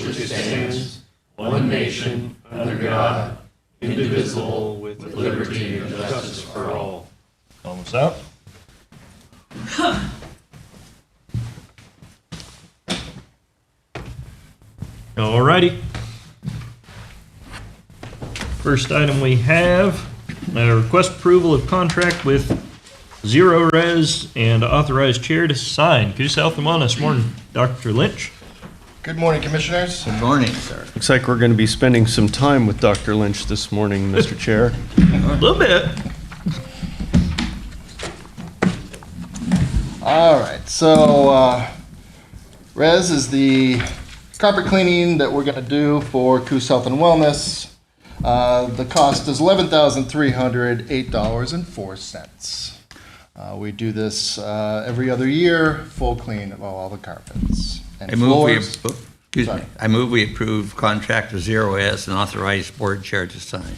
which stands, one nation, under God, indivisible, with liberty and justice for all. Almost out. Alrighty. First item we have, request approval of contract with Zero Res and authorized chair to sign. Could you say them on this morning, Dr. Lynch? Good morning, Commissioners. Good morning, sir. Looks like we're going to be spending some time with Dr. Lynch this morning, Mr. Chair. A little bit. All right, so Res is the carpet cleaning that we're going to do for Coos Health and Wellness. The cost is $11,308.04. We do this every other year, full clean of all the carpets and floors. I move we approve contract with Zero S and authorize board chair to sign.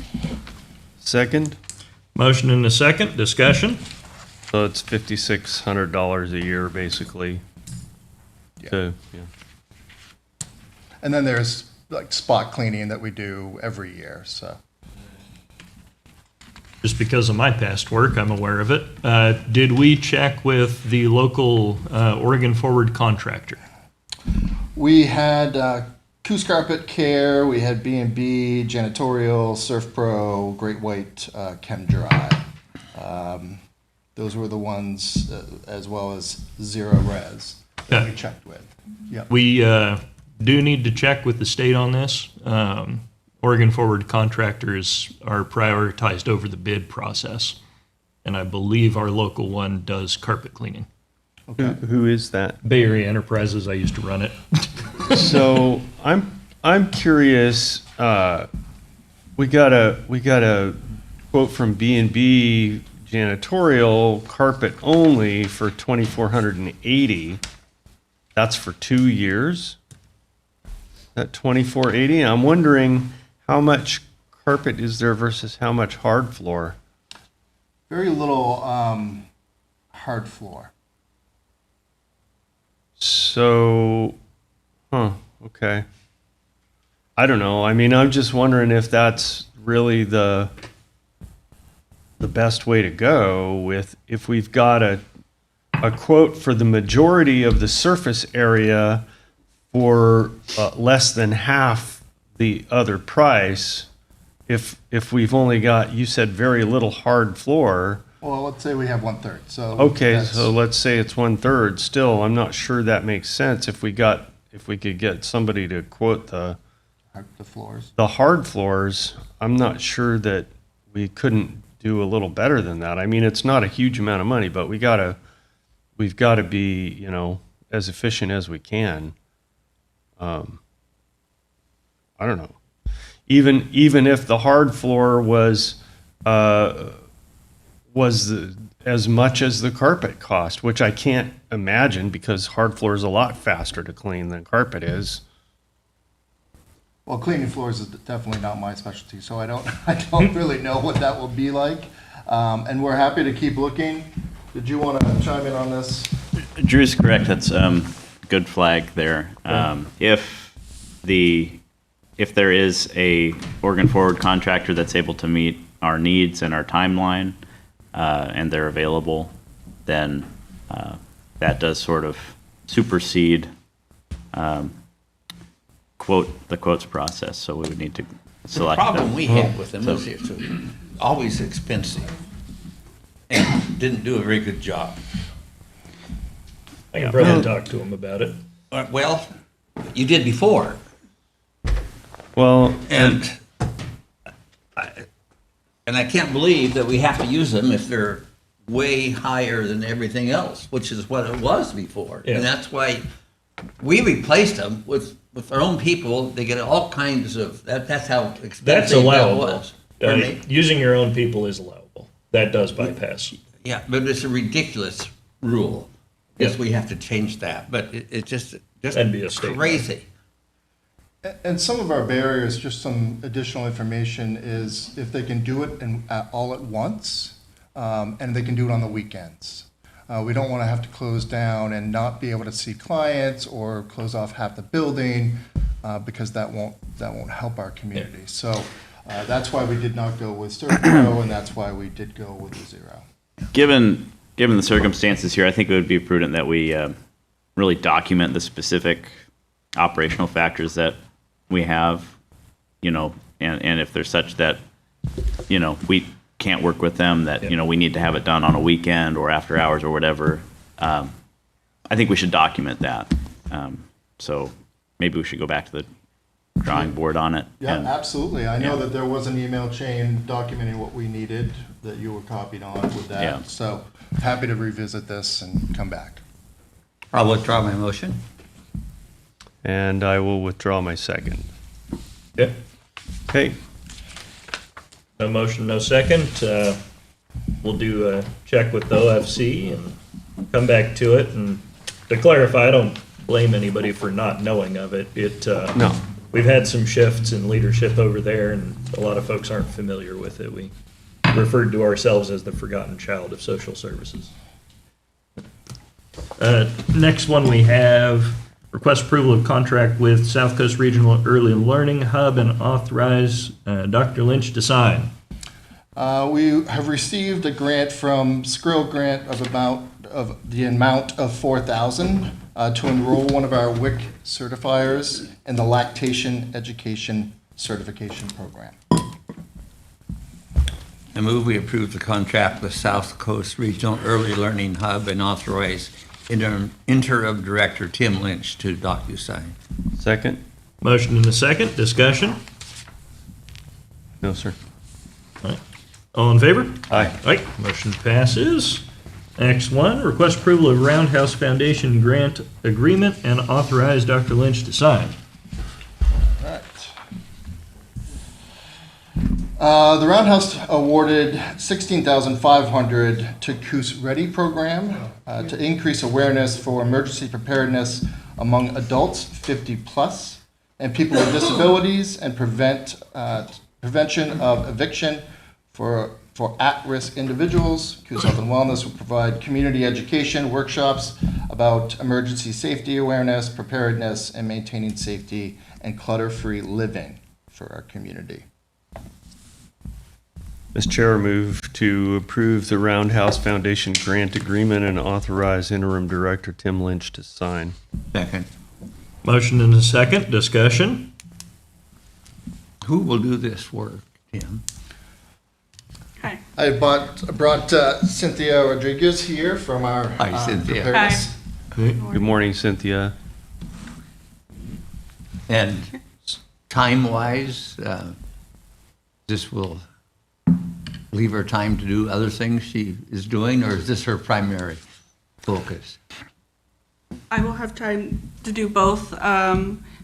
Second, Motion and a second. Discussion. so it's $5,600 a year, basically. Yeah. So, yeah. And then there's like spot cleaning that we do every year, so. Just because of my past work, I'm aware of it. Did we check with the local Oregon Forward contractor? We had Coos Carpet Care, we had B&B, Janitorial, Surf Pro, Great White, Chem Dry. Those were the ones, as well as Zero Res that we checked with. Yep. We do need to check with the state on this. Oregon Forward contractors are prioritized over the bid process. And I believe our local one does carpet cleaning. Who is that? Bay Area Enterprises, I used to run it. So I'm curious. We got a quote from B&B Janitorial, carpet only, for $2,480. That's for 2 years. That $2,480. I'm wondering how much carpet is there versus how much hard floor. Very little hard floor. So, okay. I don't know. I mean, I'm just wondering if that's really the best way to go with, if we've got a quote for the majority of the surface area for less than half the other price. If we've only got, you said, very little hard floor. Well, let's say we have 1/3. So Okay, that's- so let's say it's 1/3. Still, I'm not sure that makes sense. If we could get somebody to quote the floors. hard floors, I'm not sure that we couldn't do a little better than that. I mean, it's not a huge amount of money, but we've got to be, as efficient as we can. I don't know. Even if the hard floor was as much as the carpet cost, which I can't imagine, because hard floor is a lot faster to clean than carpet is. Well, cleaning floors is definitely not my specialty, so I don't really know what that will be like. And we're happy to keep looking. Did you want to chime in on this? Drew's correct. That's good flag there. If there is a Oregon Forward contractor that's able to meet our needs and our timeline, and they're available, then that does sort of supersede the quotes process. So we would need to The select problem them. we had with them is it's always expensive and didn't do a very good job. I can probably talk to him about it. Well, you did before, Well, and I can't believe that we have to use them if they're way higher than everything else, which is what it was before. Yeah. And that's why we replaced them with our own people. They get all kinds of, that's how expensive That's that allowable. was. Pardon me? Using your own people is allowable. That does bypass. Yeah, but it's a ridiculous rule. Yes, Yeah. we have to change that, but it's just That'd be a state law. crazy. And some of our barriers, just some additional information, is if they can do it all at once, and they can do it on the weekends. We don't want to have to close down and not be able to see clients or close off half the building. because that won't help our community. So that's why we did not go with Serpro, and that's why we did go with the zero. Given the circumstances here, I think it would be prudent that we really document the specific operational factors that we have, and if there's such that, we can't work with them, that, we need to have it done on a weekend or after hours or whatever. I think we should document that. So maybe we should go back to the drawing board on it. Yeah, and- absolutely. I know Yeah. that there was an email chain documenting what we needed that you were copied on with that. Yeah. So happy to revisit this and come back. I'll withdraw my motion. And I will withdraw my second. Yeah. Okay, No motion, no second. We'll do a check with the OFC and come back to it. And to clarify, I don't blame anybody for not knowing of it. No. We've had some shifts in leadership over there, and a lot of folks aren't familiar with it. We referred to ourselves as the forgotten child of social services. Next one we have request approval of contract with South Coast Regional Early Learning Hub and authorize Dr. Lynch to sign. We have received a grant from Skrill Grant of the amount of $4,000 to enroll one of our WIC certifiers in the Lactation Education Certification Program. I move we approve the contract with South Coast Regional Early Learning Hub and authorize interim director Tim Lynch to DocuSign. second? Motion and a second. Discussion. No, sir. All in favor? Aye. Aye. Motion passes. Next one, request approval of Roundhouse Foundation grant agreement and authorize Dr. Lynch to sign. Right. The Roundhouse awarded $16,500 to Coos Ready program to increase awareness for emergency preparedness among adults 50 plus and people with disabilities and prevention of eviction for at-risk individuals. Coos Health and Wellness will provide community education workshops about emergency safety awareness, preparedness, and maintaining safety and clutter-free living for our community. Mr. Chair, I move to approve the Roundhouse Foundation grant agreement and authorize interim director Tim Lynch to sign. Second. Motion and a second. Discussion. Who will do this work, Tim? Hi. I brought Cynthia Rodriguez here from our Hi, Cynthia. preparedness. Good morning, Cynthia. And time-wise, this will leave her time to do other things she is doing, or is this her primary focus? I will have time to do both.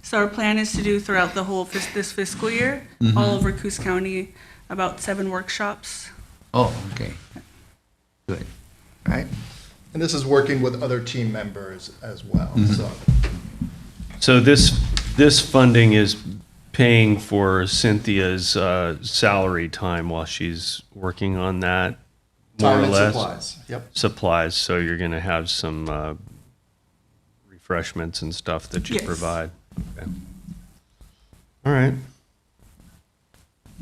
So our plan is to do throughout the whole this fiscal year, all over Coos County, about 7 workshops. Oh, okay. Good. Right? And this is working with other team members as well. So this funding is paying for Cynthia's salary time while she's working on that, more Time or and less. supplies. Yep. Supplies, so you're going to have some refreshments and stuff that you Yes. provide. Okay. All right,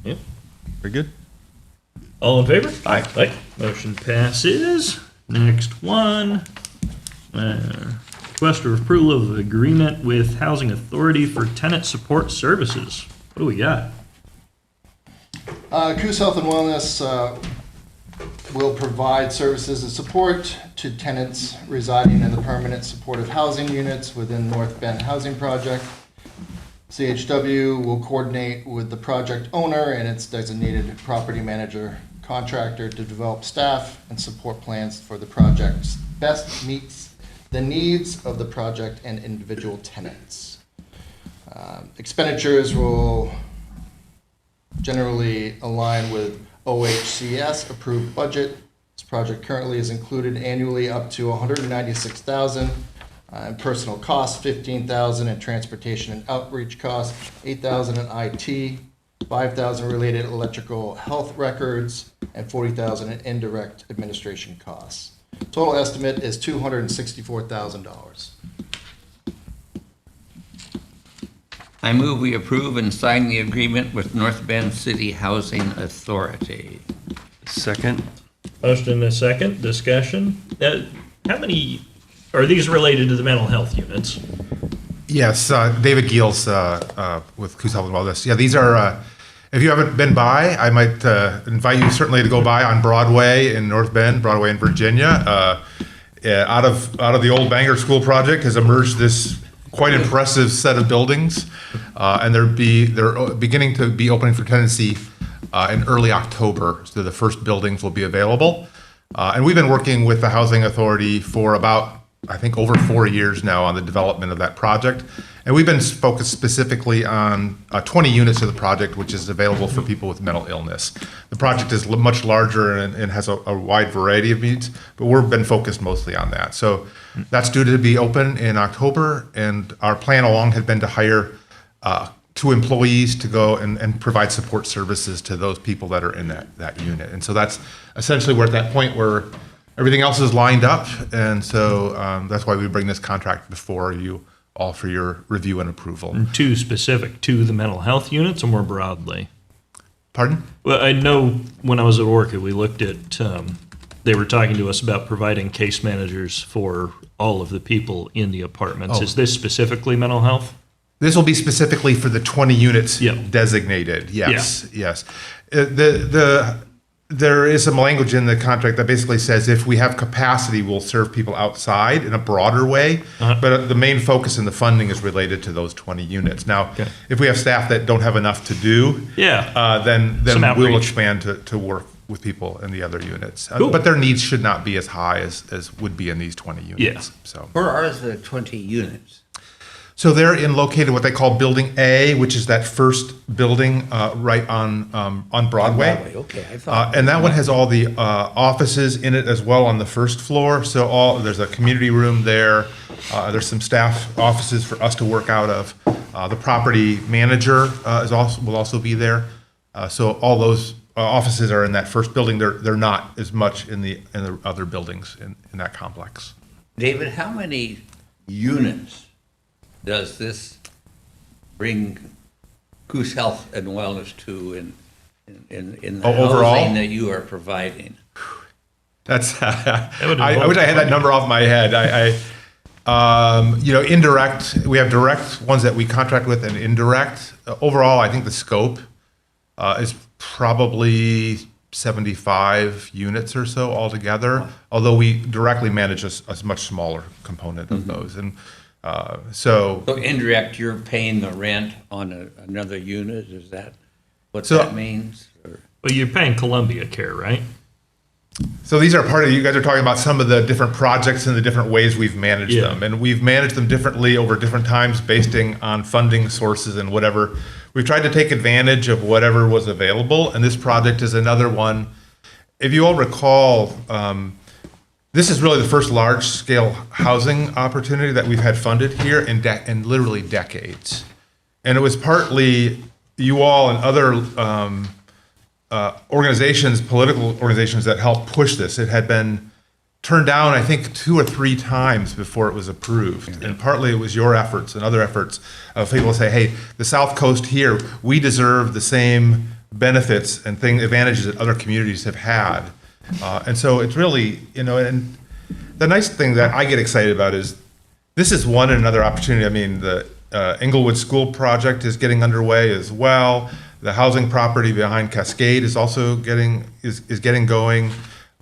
Yep. very good. All in favor? Aye. Aye. Motion passes. Next one. Request of approval of agreement with Housing Authority for tenant support services. What do we got? Coos Health and Wellness will provide services and support to tenants residing in the permanent supportive housing units within North Bend Housing Project. CHW will coordinate with the project owner and its designated property manager contractor to develop staff and support plans for the project best meets the needs of the project and individual tenants. Expenditures will generally align with OHCS approved budget. This project currently is included annually up to $196,000 in personal costs, $15,000 in transportation and outreach costs, $8,000 in IT, $5,000 related electrical health records, and $40,000 in indirect administration costs. Total estimate is $264,000. I move we approve and sign the agreement with North Bend City Housing Authority. Second. Motion and a second, discussion. How many, are these related to the mental health units? Yes, David Giels with Coos Health and Wellness. Yeah, these are, if you haven't been by, I might invite you certainly to go by on Broadway in North Bend, Broadway in Virginia. Out of the old Bangor School project has emerged this quite impressive set of buildings, and they're beginning to be opening for tenancy in early October. So the first buildings will be available, and we've been working with the Housing Authority for about, I think, over 4 years now on the development of that project. And we've been focused specifically on 20 units of the project, which is available for people with mental illness. The project is much larger and has a wide variety of needs, but we've been focused mostly on that. So that's due to be open in October, and our plan along had been to hire 2 employees to go and provide support services to those people that are in that unit. And so that's essentially we're at that point where everything else is lined up, and so that's why we bring this contract before you all for your review and approval. Two specific to the mental health units or more broadly? Pardon? Well, I know when I was at Orca, we looked at, they were talking to us about providing case managers for all of the people in the apartments. Oh. Is this specifically mental health? This will be specifically for the 20 units Yeah. designated. Yes, yes. There is some language in the contract that basically says if we have capacity, we'll serve people outside in a broader way. But the main focus in the funding is related to those 20 units. Now, Okay. if we have staff that don't have enough to do, then Some we'll outreach. expand to work with people in the other units. Cool. But their needs should not be as high as would be in these 20 units. Yeah. So. Where are the 20 units? So they're located what they call Building A, which is that first building right on Broadway. Okay, I thought. And that one has all the offices in it as well on the first floor. So there's a community room there. There's some staff offices for us to work out of. The property manager will also be there. So all those offices are in that first building. They're not as much in the other buildings in that complex. David, how many units does this bring Coos Health and Wellness to in the overall? housing that you are providing? That's would I involve- wish I had that number off my head. Indirect. We have direct ones that we contract with, and indirect. Overall, I think the scope is probably 75 units or so altogether. Although we directly manage a much smaller component of those, and so. So indirect, you're paying the rent on another unit, is that what So- that means? Or- Well, you're paying Columbia Care, right? So these are part of, you guys are talking about some of the different projects and the different ways we've managed Yeah. them. And we've managed them differently over different times based on funding sources and whatever. We've tried to take advantage of whatever was available. And this project is another one. If you all recall, this is really the first large scale housing opportunity that we've had funded here in literally decades. And it was partly you all and other organizations, political organizations that helped push this. It had been turned down, I think, 2 or 3 times before it was approved. And partly it was your efforts and other efforts of people to say, hey, the South Coast here, we deserve the same benefits and advantages that other communities have had. And so it's really, and the nice thing that I get excited about is this is one and another opportunity. I mean, the Englewood School project is getting underway as well. The housing property behind Cascade is also getting going.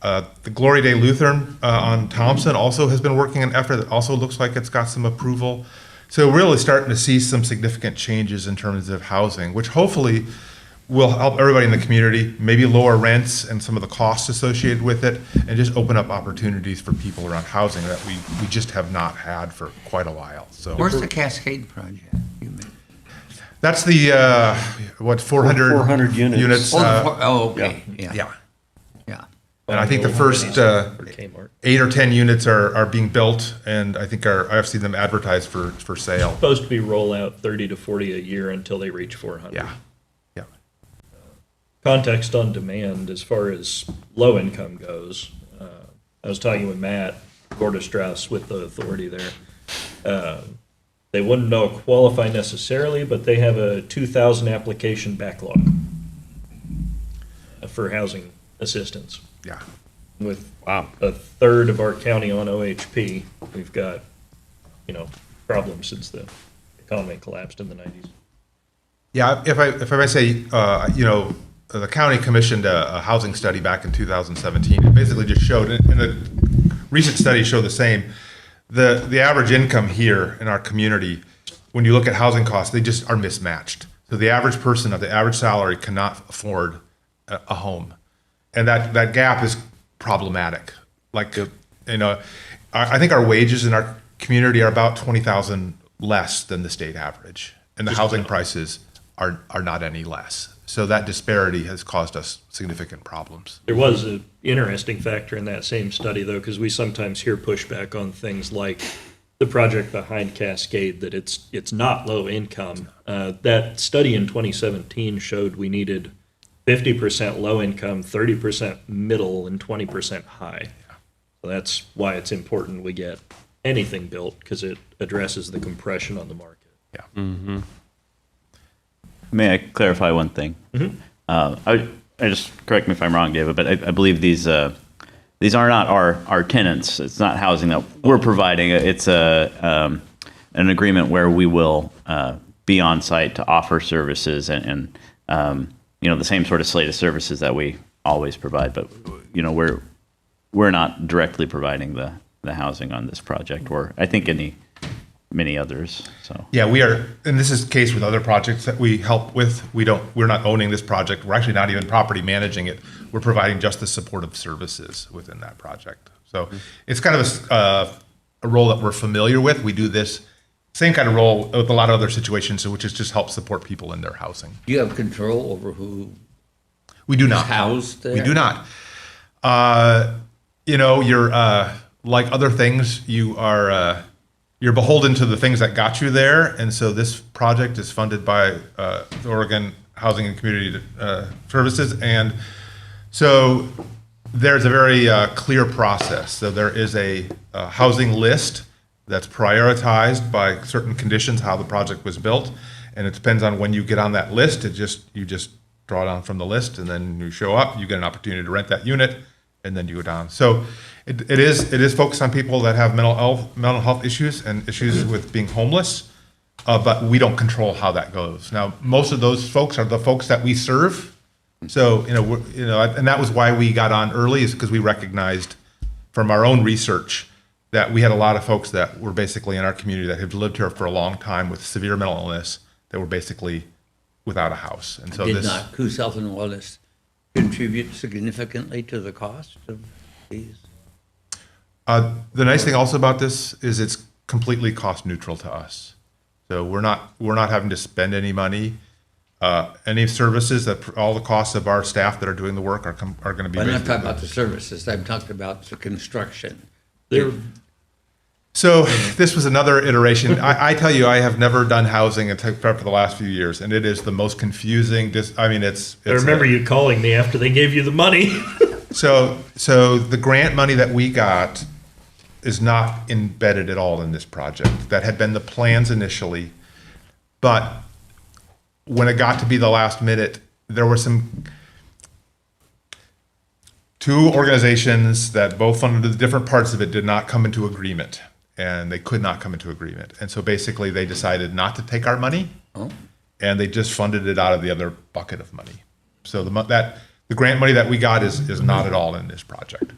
The Glory Day Lutheran on Thompson also has been working an effort that also looks like it's got some approval. So we're really starting to see some significant changes in terms of housing, which hopefully will help everybody in the community, maybe lower rents and some of the costs associated with it, and just open up opportunities for people around housing that we just have not had for quite a while. So Where's the Cascade project? You meant? that's the 400 400 units. Okay, yeah. Yeah. Yeah. And I think the first Or Kmart. 8 or 10 units are being built, and I think I've seen them advertised for sale. Supposed to be rollout 30 to 40 a year until they reach 400. Yeah, yeah. Context on demand as far as low income goes. I was talking with Matt Gorda Strauss with the authority there. They wouldn't know qualify necessarily, but they have a 2,000 application backlog for housing assistance. Yeah. With Wow. a third of our county on OHP, we've got, problems since the economy collapsed in the 90s. Yeah, if I may say, the county commissioned a housing study back in 2017. It basically just showed, and a recent study showed the same. The average income here in our community, when you look at housing costs, they just are mismatched. So the average person of the average salary cannot afford a home, and that gap is problematic. Like, I think our wages in our community are about 20,000 less than the state average, and the housing prices are not any less. So that disparity has caused us significant problems. There was an interesting factor in that same study, though, because we sometimes hear pushback on things like the project behind Cascade, that it's not low income. That study in 2017 showed we needed 50% low income, 30% middle, and 20% high. So that's why it's important we get anything built, because it addresses the compression on the market. Yeah. May I clarify one thing? I just, correct me if I'm wrong, David, but I believe these are not our tenants. It's not housing that we're providing. It's an agreement where we will be on site to offer services and the same sort of slate of services that we always provide. But we're not directly providing the housing on this project, or I think many others. So Yeah, we are, and this is the case with other projects that we help with. We're not owning this project. We're actually not even property managing it. We're providing just the supportive services within that project. So it's kind of a role that we're familiar with. We do this same kind of role with a lot of other situations, which is just help support people in their housing. Do you have control over who We do is not. housed there? We do not. You're like other things. You're beholden to the things that got you there, and so this project is funded by the Oregon Housing and Community Services, and so there's a very clear process. So there is a housing list that's prioritized by certain conditions, how the project was built, and it depends on when you get on that list. You just draw down from the list, and then you show up. You get an opportunity to rent that unit, and then you go down. So it is focused on people that have mental health issues and issues with being homeless, but we don't control how that goes. Now, most of those folks are the folks that we serve. So and that was why we got on early, is because we recognized from our own research that we had a lot of folks that were basically in our community that had lived here for a long time with severe mental illness that were basically without a house. And so Did not Coos Health and Wellness contribute significantly to the cost of these? The nice thing also about this is it's completely cost neutral to us. So we're not having to spend any money. Any services, that all the costs of our staff that are doing the work are going to be. I'm not talking about the services. I'm talking about the construction. So this was another iteration. I tell you, I have never done housing except for the last few years, and it is the most confusing. I remember you calling me after they gave you the money. So the grant money that we got is not embedded at all in this project. That had been the plans initially, but when it got to be the last minute, there were two organizations that both funded the different parts of it did not come into agreement, and they could not come into agreement. And so basically they decided not to take our money, and they just funded it out of the other bucket of money. So the grant money that we got is not at all in this project.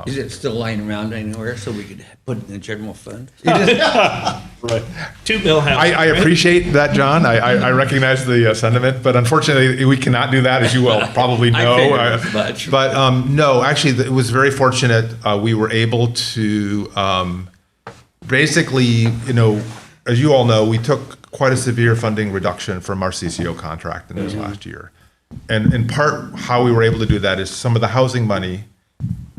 Is it still lying around anywhere so we could put it in the general fund? Right. 2 mill house. I appreciate that, John. I recognize the sentiment, but unfortunately, we cannot do that, as you will probably know. figured as much. But no, actually, it was very fortunate. We were able to basically, as you all know, we took quite a severe funding reduction from our CCO contract in this last year. And in part, how we were able to do that is some of the housing money,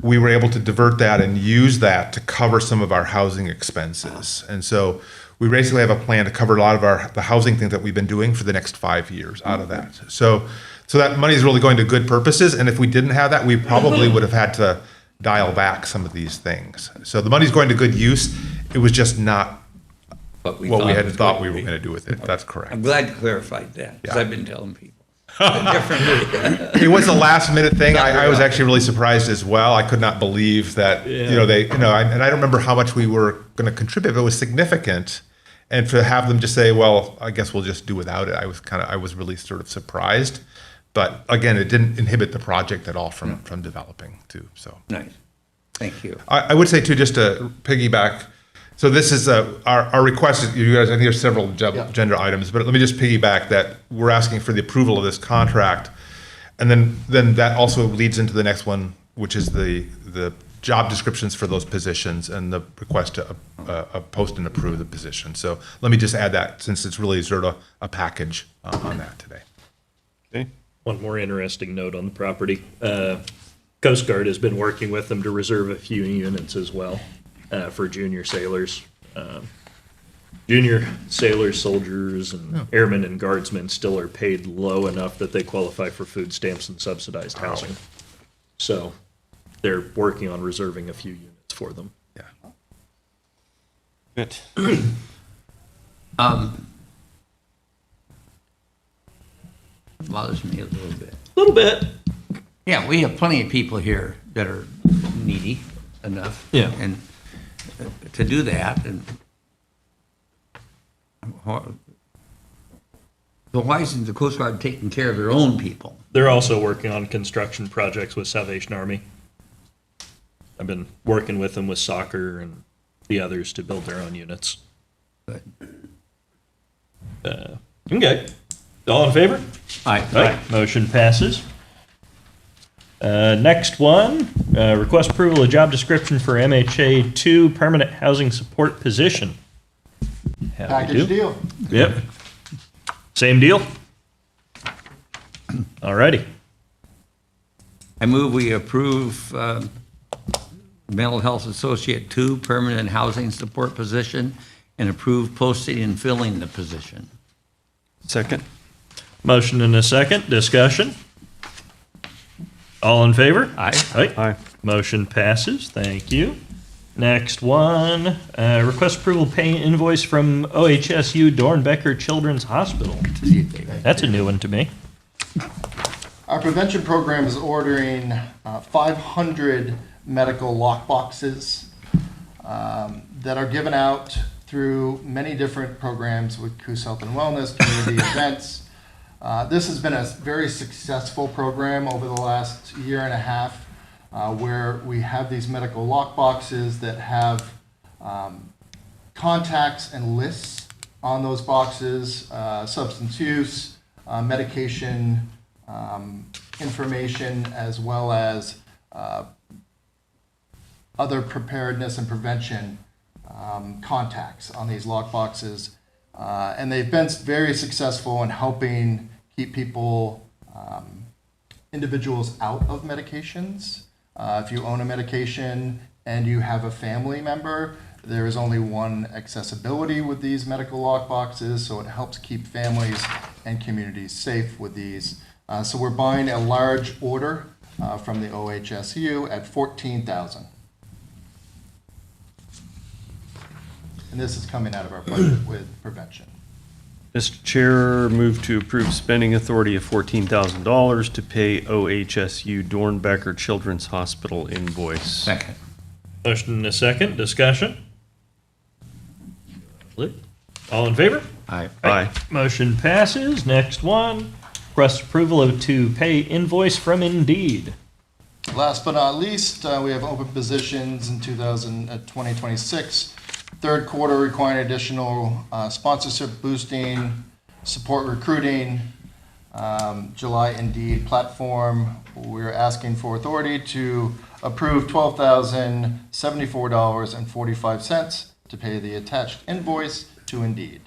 we were able to divert that and use that to cover some of our housing expenses. And so we basically have a plan to cover a lot of the housing things that we've been doing for the next 5 years out of that. So that money is really going to good purposes. And if we didn't have that, we probably would have had to dial back some of these things. So the money's going to good use. It was just not what we had thought we were going to do with it. That's correct. I'm glad you clarified that, because Yeah. I've been telling people differently. It was a last minute thing. I was actually really surprised as well. I could not believe that, and I don't remember how much we were going to contribute, but it was significant. And to have them just say, well, I guess we'll just do without it. I was really sort of surprised. But again, it didn't inhibit the project at all from developing too. So Nice. Thank you. I would say too, just to piggyback. So this is our request. You guys, I think there's several agenda items, but let me just piggyback that we're asking for the approval of this contract, and then that also leads into the next one, which is the job descriptions for those positions and the request to post and approve the position. So let me just add that, since it's really sort of a package on that today. Okay. One more interesting note on the property. Coast Guard has been working with them to reserve a few units as well for junior sailors. Junior sailors, soldiers, and airmen and guardsmen still are paid low enough that they qualify for food stamps and subsidized housing. So they're working on reserving a few units for them. Yeah. Good. Bothers me a little bit. A little bit. Yeah, we have plenty of people here that are needy enough. Yeah. And to do that, and so why isn't the Coast Guard taking care of their own people? They're also working on construction projects with Salvation Army. I've been working with them with soccer and the others to build their own units. But Okay. All in favor? I Motion passes. Next one, request approval of job description for MHA 2 permanent housing support position. How do we Package do? deal. Yep. Same deal? Alrighty. I move we approve Mental Health Associate 2 permanent housing support position and approve posting and filling the position. Second. Motion and a second. Discussion. All in favor? Aye. Aye. Motion passes. Thank you. Next one, request approval pay invoice from OHSU Dornbecker Children's Hospital. That's a new one to me. Our prevention program is ordering 500 medical lock boxes that are given out through many different programs with Coos Health and Wellness, community events. This has been a very successful program over the last year and a half, where we have these medical lock boxes that have contacts and lists on those boxes, substance use, medication information, as well as other preparedness and prevention contacts on these lock boxes. And they've been very successful in helping keep people, individuals out of medications. If you own a medication and you have a family member, there is only one accessibility with these medical lock boxes, so it helps keep families and communities safe with these. So we're buying a large order from the OHSU at $14,000. And this is coming out of our budget with prevention. Mr. Chair, move to approve spending authority of $14,000 to pay OHSU Dornbecker Children's Hospital invoice. Second. Motion and a second. Discussion. All in favor? Aye. Aye. Motion passes. Next one, request approval to pay invoice from Indeed. Last but not least, we have open positions in 2026. Third quarter requiring additional sponsorship boosting, support recruiting, July Indeed platform. We're asking for authority to approve $12,074.45 to pay the attached invoice to Indeed.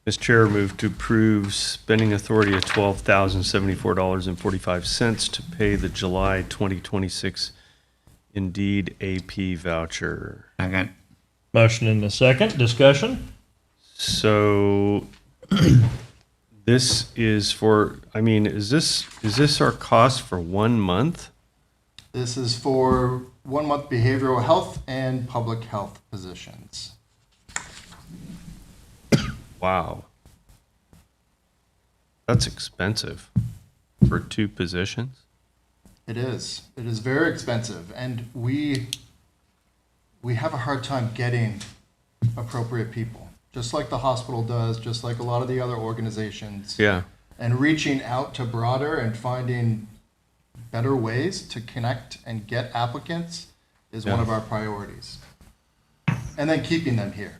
Mr. Chair, move to approve spending authority of $12,074.45 to pay the July 2026 Indeed AP voucher. Second. Motion and a second. Discussion. So this is for, I mean, is this our cost for 1 month? This is for 1 month behavioral health and public health positions. Wow. That's expensive for 2 positions. It is. It is very expensive, and we have a hard time getting appropriate people, just like the hospital does, just like a lot of the other organizations. Yeah. And reaching out to broader and finding better ways to connect and get applicants is one Yeah. of our priorities. And then keeping them here.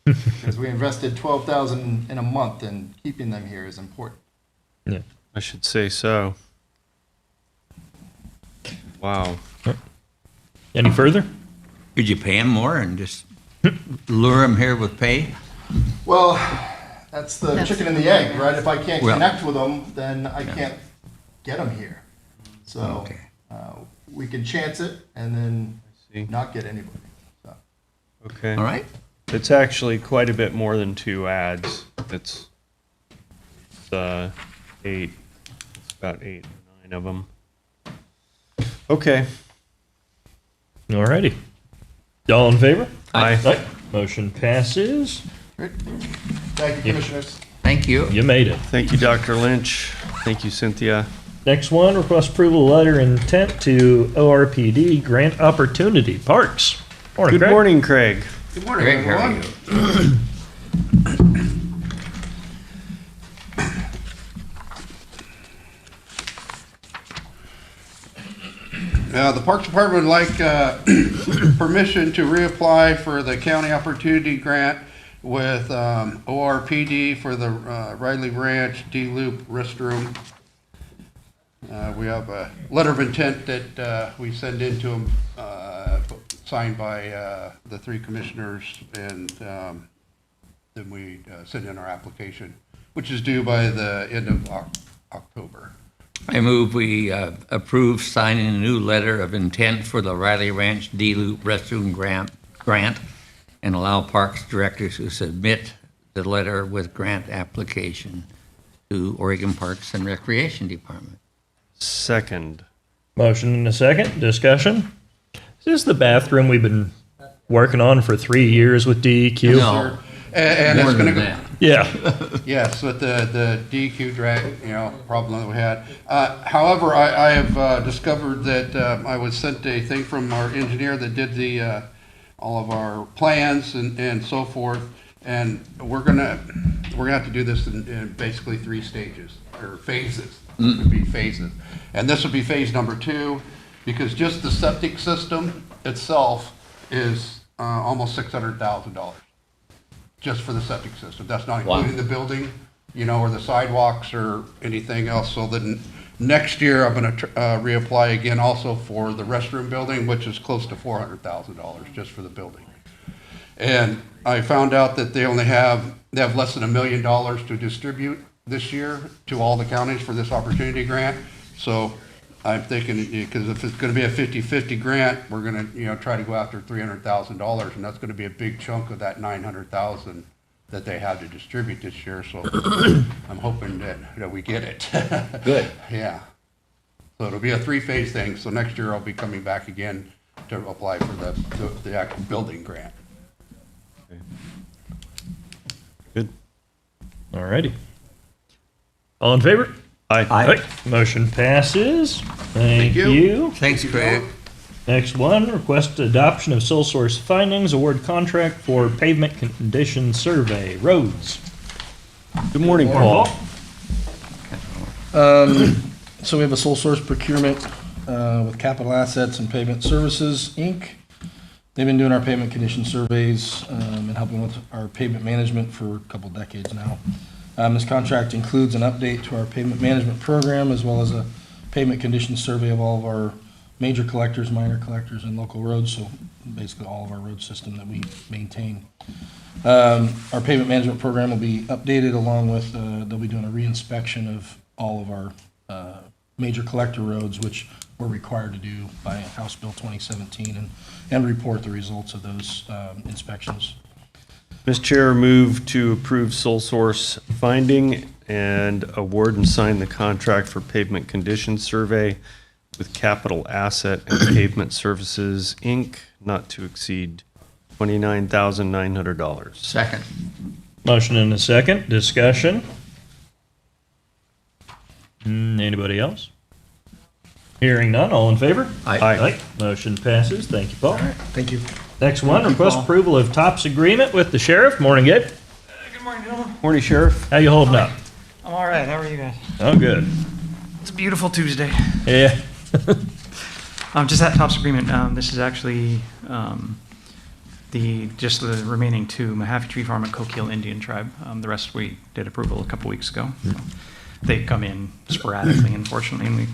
Because we invested $12,000 in a month, and keeping them here is important. Yeah. I should say so. Wow. Any further? Could you pay them more and just lure them here with pay? Well, that's the chicken and the egg, right? If I can't Well- connect with them, then I can't get them here. So Okay. we can chance it and then See. not get anybody. So. Okay. All right? It's actually quite a bit more than 2 ads. It's 8. It's about 8 or 9 of them. Okay. All righty. All in favor? Aye. Motion passes. Great. Thank you, Commissioners. Thank you. You made it. Thank you, Dr. Lynch. Thank you, Cynthia. Next one, request approval of letter intent to ORPD grant opportunity parks. Morning, Good Craig. morning, Craig. Good morning, Greg, how are everyone. you? The Parks Department would like permission to reapply for the County Opportunity Grant with ORPD for the Riley Ranch D-Loop restroom. We have a letter of intent that we send in to them, signed by the 3 commissioners, and then we send in our application, which is due by the end of October. I move we approve signing a new letter of intent for the Riley Ranch D-Loop restroom grant and allow Parks Director to submit the letter with grant application to Oregon Parks and Recreation Department. Second. Motion and a second. Discussion. Is this the bathroom we've been working on for 3 years with DEQ? No, And more it's than gonna go, that. Yeah. yes, with the DEQ drag, problem that we had. However, I have discovered that I was sent a thing from our engineer that did the all of our plans and so forth, and we're gonna have to do this in basically 3 stages or phases. It would be phases, and this would be phase number 2, because just the septic system itself is almost $600,000. Just for the septic system. That's not Wow. including the building, or the sidewalks or anything else. So then next year, I'm going to reapply again also for the restroom building, which is close to $400,000 just for the building. And I found out that they have less than $1 million to distribute this year to all the counties for this opportunity grant. So I'm thinking, because if it's going to be a 50-50 grant, we're going to, try to go after $300,000, and that's going to be a big chunk of that $900,000 that they have to distribute this year. So I'm hoping that we get it. Good. Yeah. So it'll be a 3-phase thing. So next year I'll be coming back again to apply for the actual building grant. Good. All righty. All in favor? Aye. Motion passes. Thank you. you. Thanks, Craig. Next one, request adoption of sole source findings, award contract for pavement condition survey, roads. Good morning, Paul. So we have a sole source procurement with Capital Assets and Pavement Services, Inc. They've been doing our pavement condition surveys and helping with our pavement management for a couple decades now. This contract includes an update to our pavement management program, as well as a pavement condition survey of all of our major collectors, minor collectors, and local roads, so basically all of our road system that we maintain. Our pavement management program will be updated along with, they'll be doing a reinspection of all of our major collector roads, which we're required to do by House Bill 2017, and report the results of those inspections. Mr. Chair, move to approve sole source finding and award and sign the contract for pavement condition survey with Capital Asset and Pavement Services, Inc., not to exceed $29,900. Second. Motion and a second. Discussion. Anybody else? Hearing none. All in favor? Aye. Motion passes. Thank you, Paul. Thank you. Next one, request approval of TOPS agreement with the sheriff. Morning, Gabe. Good morning, gentlemen. Morning, Sheriff. How you holding up? I'm all right. How are you guys? Oh, good. It's a beautiful Tuesday. Yeah. Just that TOPS agreement. This is actually just the remaining two, Mahaffey Tree Farm and Coquille Indian Tribe. The rest we did approval a couple weeks ago. So they come in sporadically, unfortunately, and we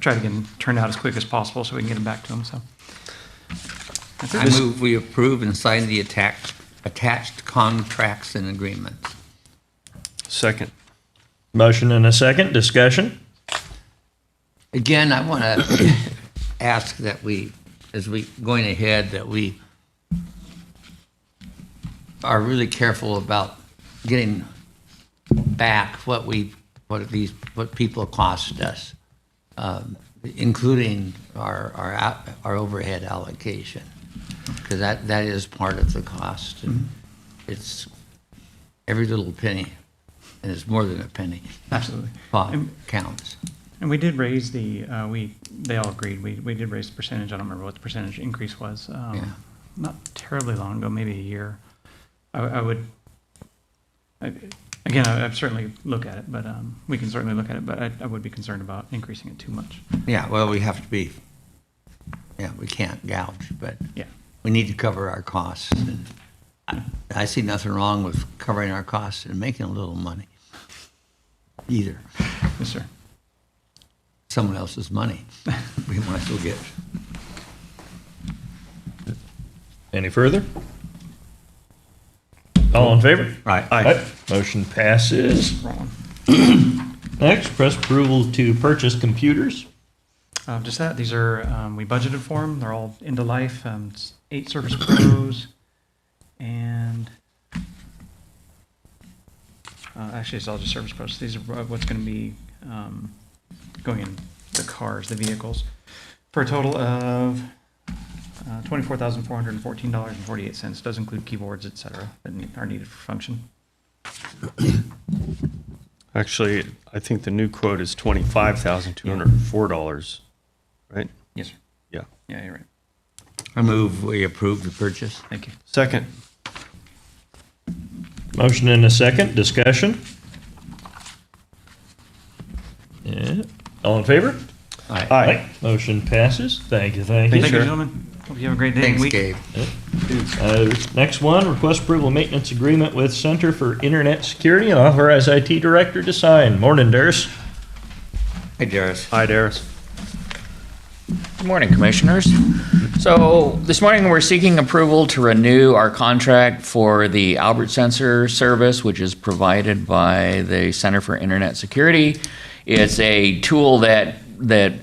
try to get them turned out as quick as possible so we can get them back to them. So that's I it. move we approve and sign the attached contracts and agreements. Second. Motion and a second. Discussion. Again, I want to ask that we, as we going ahead, that we are really careful about getting back what people cost us, including our overhead allocation, because that is part of the cost. And it's every little penny, and it's more than a penny. Absolutely. Counts. And we did raise they all agreed, we did raise the percentage. I don't remember what the percentage increase was. Yeah. Not terribly long ago, maybe a year. I'd certainly look at it, but we can certainly look at it, but I would be concerned about increasing it too much. Yeah, well, we have to be, we can't gouge, but Yeah. we need to cover our costs. And I see nothing wrong with covering our costs and making a little money either. Yes, sir. Someone else's money. We might as well get. Any further? All in favor? Right. Motion passes. Wrong. Next, request approval to purchase computers. Just that, these are, we budgeted for them, they're all end of life, it's 8 Surface Pros, and, actually, it's all just Surface Pros. These are what's gonna be, going in the cars, the vehicles, for a total of $24,414.48. Does include keyboards, et cetera, that are needed for function. Actually, I think the new quote is $25,204, right? Yes, sir. Yeah. Yeah, you're right. I move we approve the purchase. Thank you. Second. Motion and a second. Discussion. Yeah. All in favor? Aye. Motion passes. Thank you. Thank you. Thank you, sir. gentlemen. Hope you have a great day and Thanks, week. Gabe. Next one, request approval of maintenance agreement with Center for Internet Security and authorize IT director to sign. Morning, Darius. Hey, Darius. Hi, Darius. Good morning, Commissioners. So this morning, we're seeking approval to renew our contract for the Albert Sensor service, which is provided by the Center for Internet Security. It's a tool that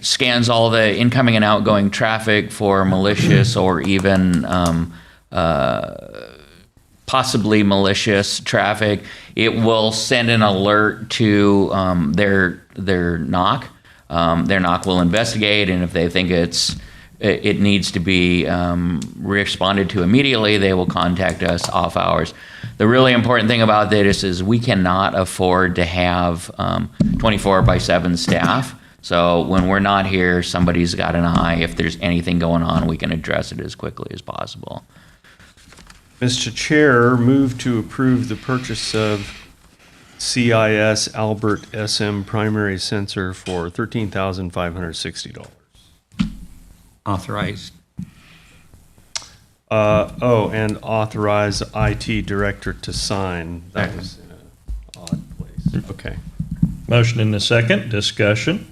scans all the incoming and outgoing traffic for malicious or even possibly malicious traffic. It will send an alert to their NOC. Their NOC will investigate, and if they think it needs to be responded to immediately, they will contact us off hours. The really important thing about this is we cannot afford to have 24/7 staff. So when we're not here, somebody's got an eye. If there's anything going on, we can address it as quickly as possible. Mr. Chair, move to approve the purchase of CIS Albert SM primary sensor for $13,560. Authorized. And authorize IT director to sign. That was in an odd place. Okay. Motion and a second. Discussion.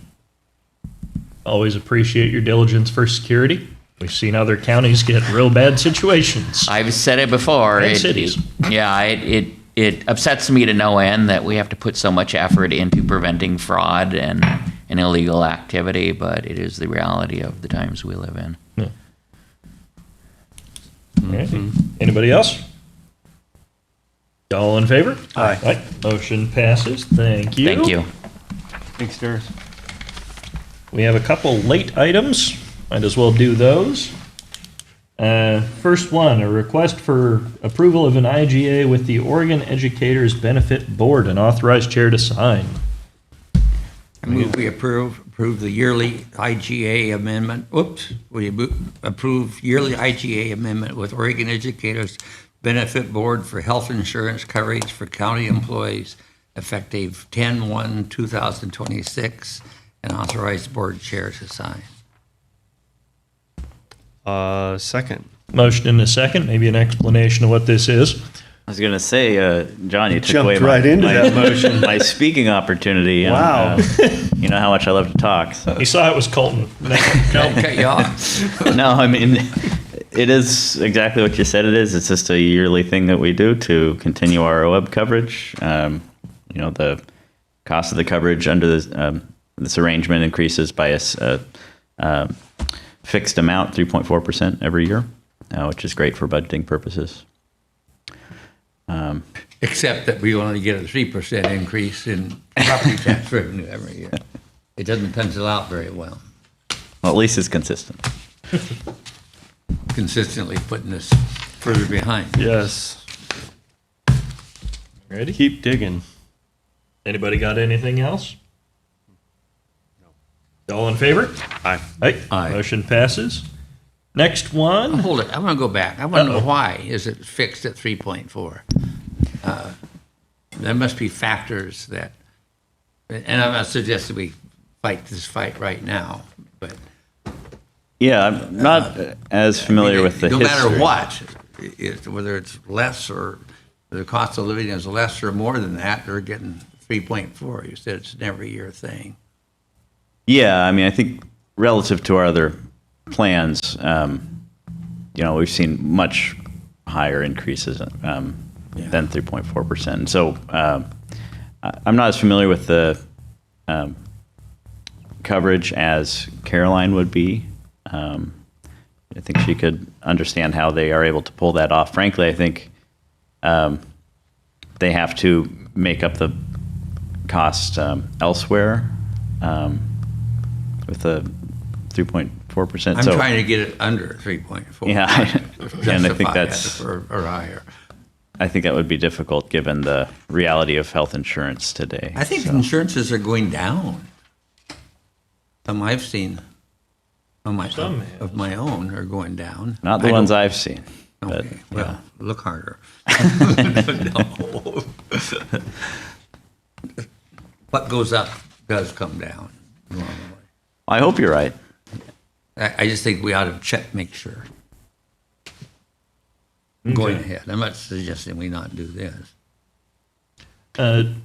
Always appreciate your diligence for security. We've seen other counties get real bad situations. I've said it before. And cities. It upsets me to no end that we have to put so much effort into preventing fraud and illegal activity, but it is the reality of the times we live in. Yeah. Okay. Anybody else? All in favor? Aye. Motion passes. Thank you. Thank you. Thanks, Darius. We have a couple late items. Might as well do those. First one, a request for approval of an IGA with the Oregon Educators Benefit Board, an authorized chair to sign. I move we approve the yearly IGA amendment. Approve yearly IGA amendment with Oregon Educators Benefit Board for health insurance coverage for county employees effective 10/1/2026, and authorize board chair to sign. Second. Motion and a second, maybe an explanation of what this is. I was gonna say, John, you took Jumped away right into that motion. my speaking opportunity. and, Wow. you know how much I love to talk. So. He saw it was Colton. Okay, y'all. No, I mean, it is exactly what you said it is. It's just a yearly thing that we do to continue our OEB coverage. The cost of the coverage under this arrangement increases by a fixed amount, 3.4% every year, which is great for budgeting purposes. Except that we only get a 3% increase in property tax revenue every year. It doesn't pencil out very well. Well, at least it's consistent. Consistently putting us further behind. Yes. Ready? Keep digging. Anybody got anything else? No. All in favor? Aye. Aye. Motion passes. Next one. Hold it, I want to go back. I want to know why is it fixed at 3.4? There must be factors that, and I'm not suggesting we fight this fight right now, but. Yeah, I'm not as familiar with the no history. matter what, whether it's less or the cost of living is less or more than that, they're getting 3.4. You said it's an every year thing. Yeah, I mean, I think relative to our other plans, we've seen much higher increases than 3.4%. So I'm not as familiar with the coverage as Caroline would be. I think she could understand how they are able to pull that off. Frankly, I think they have to make up the cost elsewhere with the 3.4%. I'm trying to get it under 3.4. Yeah, and I think that's or higher. I think that would be difficult given the reality of health insurance today. I think insurances are going down. Some I've seen of my own are going down. Not the ones I've seen. But, Okay, well, look harder. No. What goes up does come down normally. I hope you're right. I just think we ought to make sure. Going ahead. I'm not suggesting we not do this.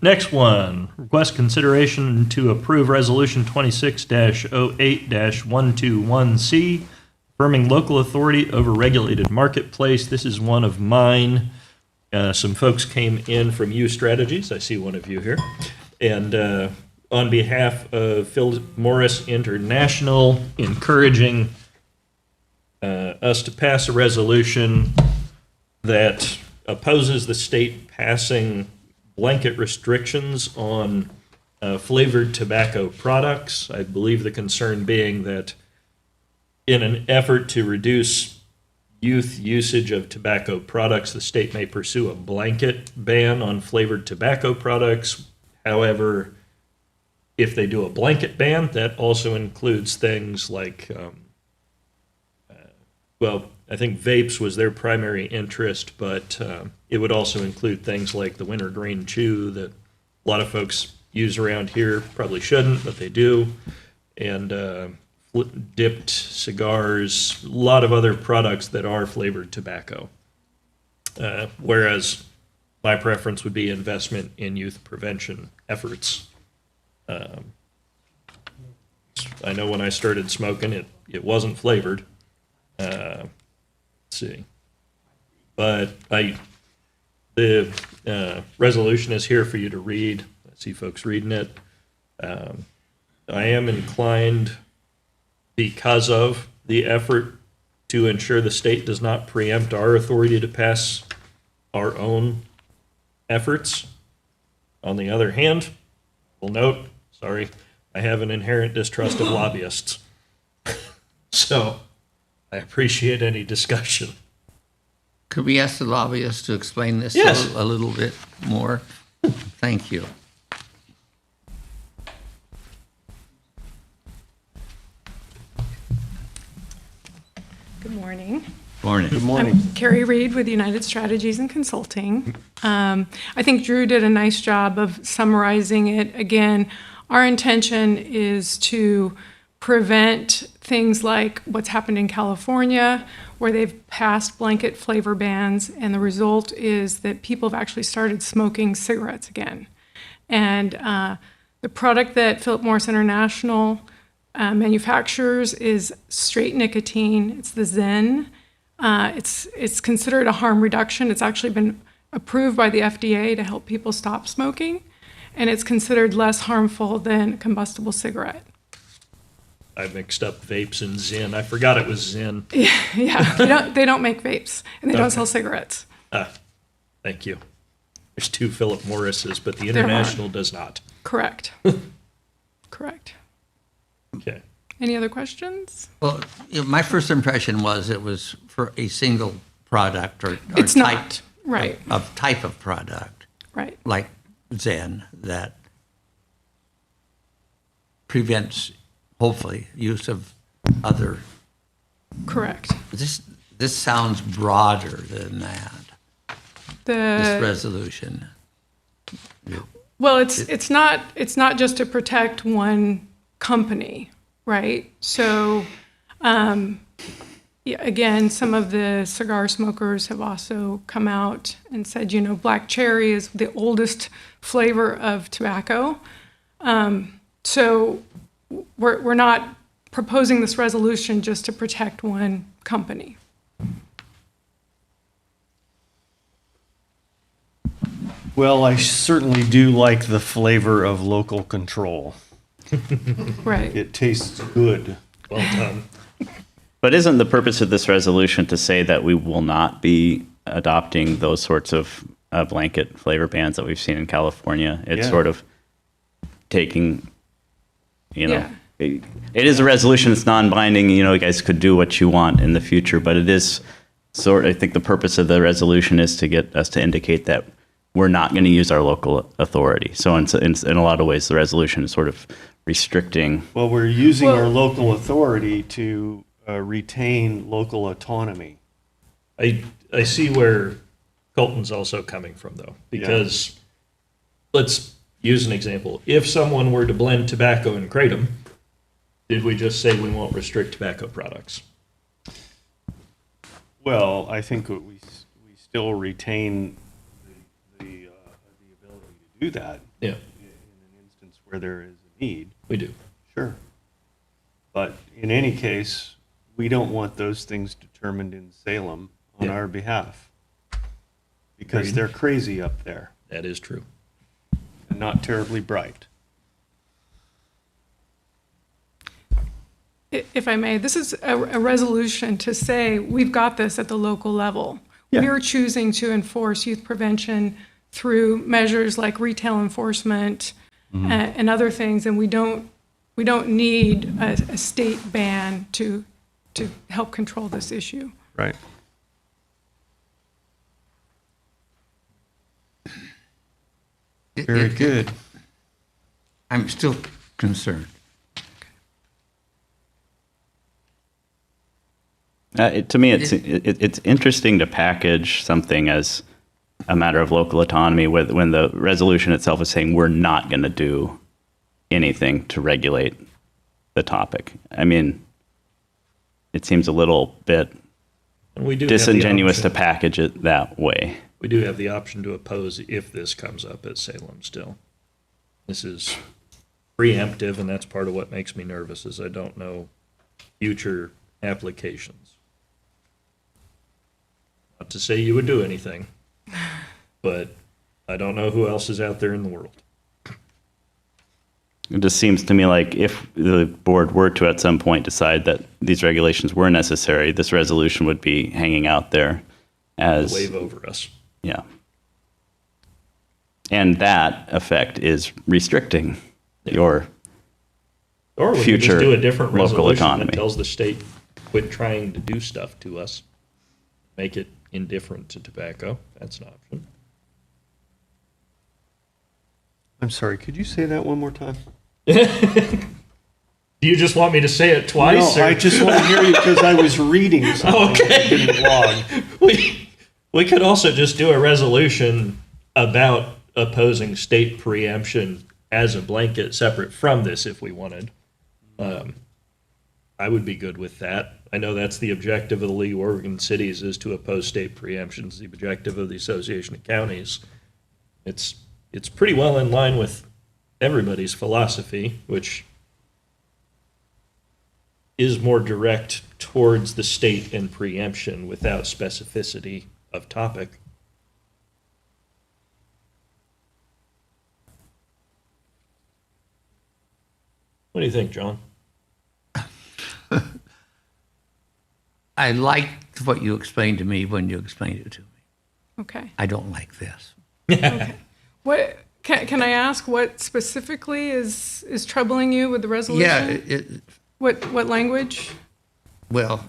Next one, request consideration to approve Resolution 26-08-121C, affirming local authority over regulated marketplace. This is one of mine. Some folks came in from U Strategies. I see one of you here. And on behalf of Philip Morris International, encouraging us to pass a resolution that opposes the state passing blanket restrictions on flavored tobacco products. I believe the concern being that in an effort to reduce youth usage of tobacco products, the state may pursue a blanket ban on flavored tobacco products. However, if they do a blanket ban, that also includes things like, I think vapes was their primary interest, but it would also include things like the wintergreen chew that a lot of folks use around here. Probably shouldn't, but they do. And dipped cigars, a lot of other products that are flavored tobacco. Whereas my preference would be investment in youth prevention efforts. I know when I started smoking, it wasn't flavored. Let's see. But the resolution is here for you to read. I see folks reading it. I am inclined, because of the effort to ensure the state does not preempt our authority to pass our own efforts. On the other hand, we'll note, I have an inherent distrust of lobbyists. So I appreciate any discussion. Could we ask the lobbyist to explain this Yes. a little bit more? Thank you. Good morning. Morning. Good morning. I'm Carrie Reed with United Strategies and Consulting. I think Drew did a nice job of summarizing it. Again, our intention is to prevent things like what's happened in California, where they've passed blanket flavor bans, and the result is that people have actually started smoking cigarettes again. And the product that Philip Morris International manufactures is straight nicotine. It's the Zen. It's considered a harm reduction. It's actually been approved by the FDA to help people stop smoking, and it's considered less harmful than a combustible cigarette. I mixed up vapes and Zyn. I forgot it was Zyn. Yeah, they don't make vapes, and they don't Okay. sell cigarettes. Thank you. There's two Philip Morrises, but the There are. International does not. Correct. Correct. Okay. Any other questions? Well, my first impression was it was for a single product or It's type not. Right, of type of product, right. like Zen, that prevents, hopefully, use of other. Correct. This sounds broader than that, this resolution. Well, it's not just to protect one company, right? So, yeah, again, some of the cigar smokers have also come out and said, black cherry is the oldest flavor of tobacco. So we're not proposing this resolution just to protect one company. Well, I certainly do like the flavor of local control. Right. It tastes good. Well done. But isn't the purpose of this resolution to say that we will not be adopting those sorts of blanket flavor bans that we've seen in California? It's Yeah. sort of taking, Yeah. it is a resolution that's non-binding. You guys could do what you want in the future, but it is I think the purpose of the resolution is to get us to indicate that we're not going to use our local authority. So in a lot of ways, the resolution is sort of restricting. Well, we're using Well- our local authority to retain local autonomy. I see where Colton's also coming from, though, because let's use an example. If someone were to blend tobacco and kratom, did we just say we won't restrict tobacco products? Well, I think we still retain the ability to do that Yeah, in an instance where there is a need. we do. Sure. But in any case, we don't want those things determined in Salem on Yeah. our behalf. Because Agreed. they're crazy up there That is true. and not terribly bright. If I may, this is a resolution to say we've got this at the local level. Yeah. We're choosing to enforce youth prevention through measures like retail enforcement and other things, and we don't need a state ban to help control this issue. Right. Very good. I'm still concerned. To me, it's interesting to package something as a matter of local autonomy when the resolution itself is saying we're not going to do anything to regulate the topic. I mean, it seems a little bit And we do have the disingenuous to option- package it that way. We do have the option to oppose if this comes up at Salem still. This is preemptive, and that's part of what makes me nervous, is I don't know future applications. Not to say you would do anything, but I don't know who else is out there in the world. It just seems to me like if the board were to at some point decide that these regulations were necessary, this resolution would be hanging out there as, Wave over us. yeah. And that effect is restricting your Or we could future just do a different local resolution economy. that tells the state, quit trying to do stuff to us. Make it indifferent to tobacco. That's an option. I'm sorry, could you say that one more time? Do you just want me to say it twice? No, or- I just want to hear you because I was reading something. Okay. I didn't log. We could also just do a resolution about opposing state preemption as a blanket separate from this if we wanted. I would be good with that. I know that's the objective of the League of Oregon Cities is to oppose state preemptions, the objective of the Association of Counties. It's pretty well in line with everybody's philosophy, which is more direct towards the state and preemption without specificity of topic. What do you think, John? I liked what you explained to me when you explained it to me. Okay. I don't like this. Okay. What, can I ask what specifically is troubling you with the resolution? Yeah, What language? well,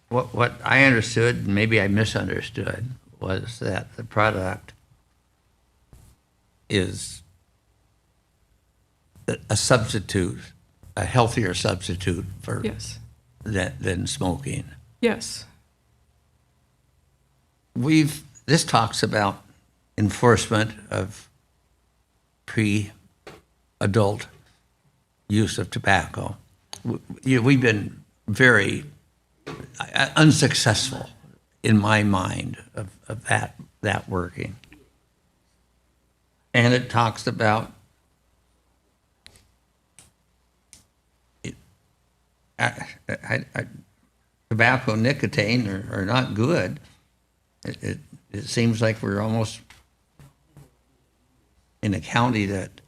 what I understood, and maybe I misunderstood, was that the product is a substitute, a healthier substitute for Yes. than smoking. Yes. This talks about enforcement of pre-adult use of tobacco. We've been very unsuccessful in my mind of that working. And it talks about tobacco, nicotine are not good. It seems like we're almost in a county that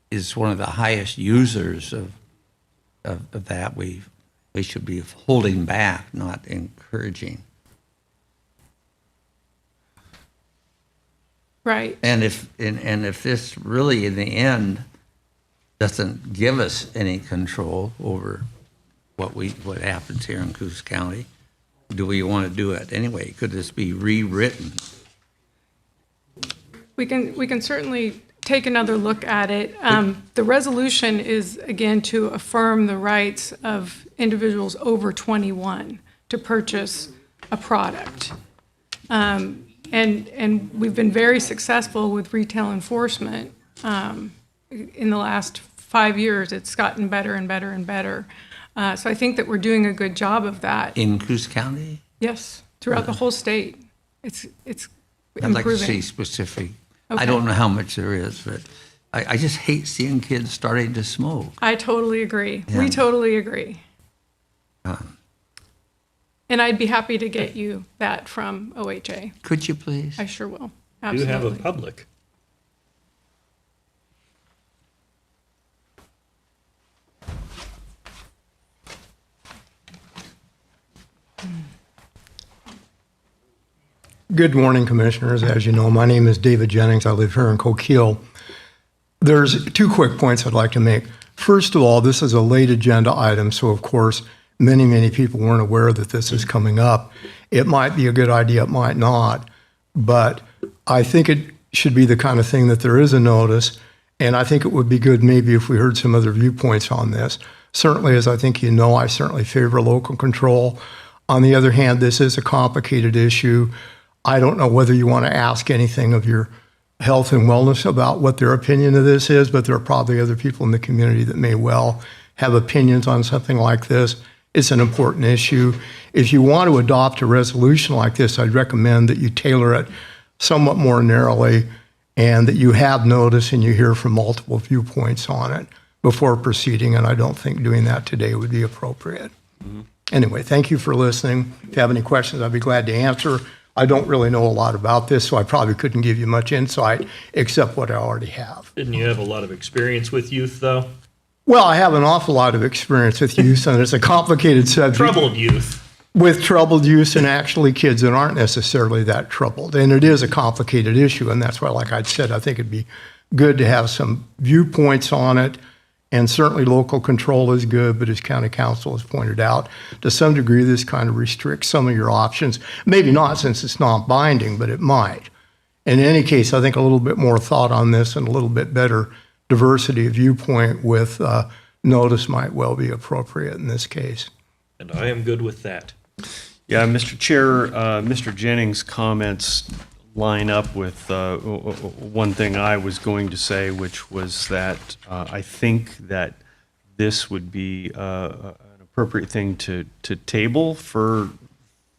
is one of the highest users of that. We should be holding back, not encouraging. Right. And if this really in the end doesn't give us any control over what happens here in Coos County, do we want to do it anyway? Could this be rewritten? We can certainly take another look at it. The resolution is, again, to affirm the rights of individuals over 21 to purchase a product. And we've been very successful with retail enforcement. In the last 5 years, it's gotten better and better and better. So I think that we're doing a good job of that. In Coos County? Yes, throughout the whole state. It's I'd like to improving. see specific. I Okay. don't know how much there is, but I just hate seeing kids starting to smoke. I totally agree. Yeah. We totally agree. And I'd be happy to get you that from OHA. Could you please? I sure will. Do Absolutely. have a public. Good morning, Commissioners. As you know, my name is David Jennings. I live here in Coquille. There's 2 quick points I'd like to make. First of all, this is a late agenda item, so of course, many people weren't aware that this is coming up. It might be a good idea, it might not, but I think it should be the kind of thing that there is a notice, and I think it would be good maybe if we heard some other viewpoints on this. Certainly, as I think you know, I certainly favor local control. On the other hand, this is a complicated issue. I don't know whether you want to ask anything of your health and wellness about what their opinion of this is, but there are probably other people in the community that may well have opinions on something like this. It's an important issue. If you want to adopt a resolution like this, I'd recommend that you tailor it somewhat more narrowly and that you have notice and you hear from multiple viewpoints on it before proceeding, and I don't think doing that today would be appropriate. Anyway, thank you for listening. If you have any questions, I'd be glad to answer. I don't really know a lot about this, so I probably couldn't give you much insight except what I already have. Didn't you have a lot of experience with youth, though? Well, I have an awful lot of experience with youth, and it's a complicated subject. Troubled youth. With troubled youth and actually kids that aren't necessarily that troubled. And it is a complicated issue, and that's why, like I said, I think it'd be good to have some viewpoints on it. And certainly local control is good, but as county council has pointed out, to some degree, this kind of restricts some of your options. Maybe not since it's not binding, but it might. In any case, I think a little bit more thought on this and a little bit better diversity of viewpoint with notice might well be appropriate in this case. And I am good with that. Yeah, Mr. Chair, Mr. Jennings' comments line up with one thing I was going to say, which was that I think that this would be an appropriate thing to table for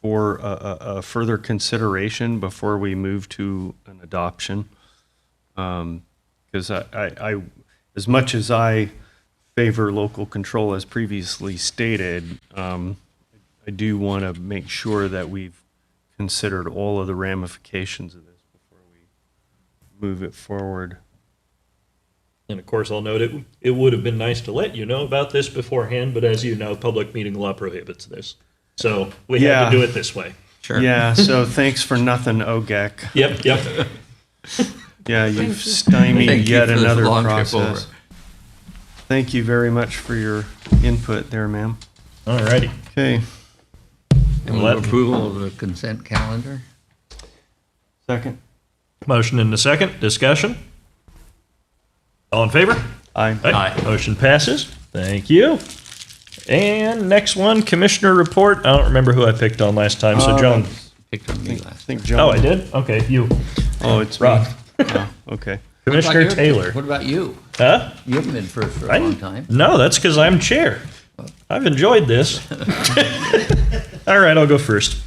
a further consideration before we move to an adoption. Because I, as much as I favor local control as previously stated, I do want to make sure that we've considered all of the ramifications of this before we move it forward. And of course, I'll note it would have been nice to let you know about this beforehand, but as you know, public meeting law prohibits this. So we had to do it this way. Sure. Yeah, so thanks for nothing, OGEC. Yep. Yeah, you've stymied Thank you yet for this another long trip over. process. Thank you very much for your input there, ma'am. All righty. Okay, And move approval of the consent calendar. second. Motion and a second. Discussion. All in favor? Aye. Aye. Motion passes. Thank you. And next one, Commissioner report. I don't remember who I picked on last time, so John. Picked on me I last. think John. Oh, I did? Okay, you. Oh, it's Rob. me. Oh, okay. Commissioner What about your- Taylor. What about you? Huh? You haven't been first for a long time. No, that's because I'm chair. I've enjoyed this. All right, I'll go first.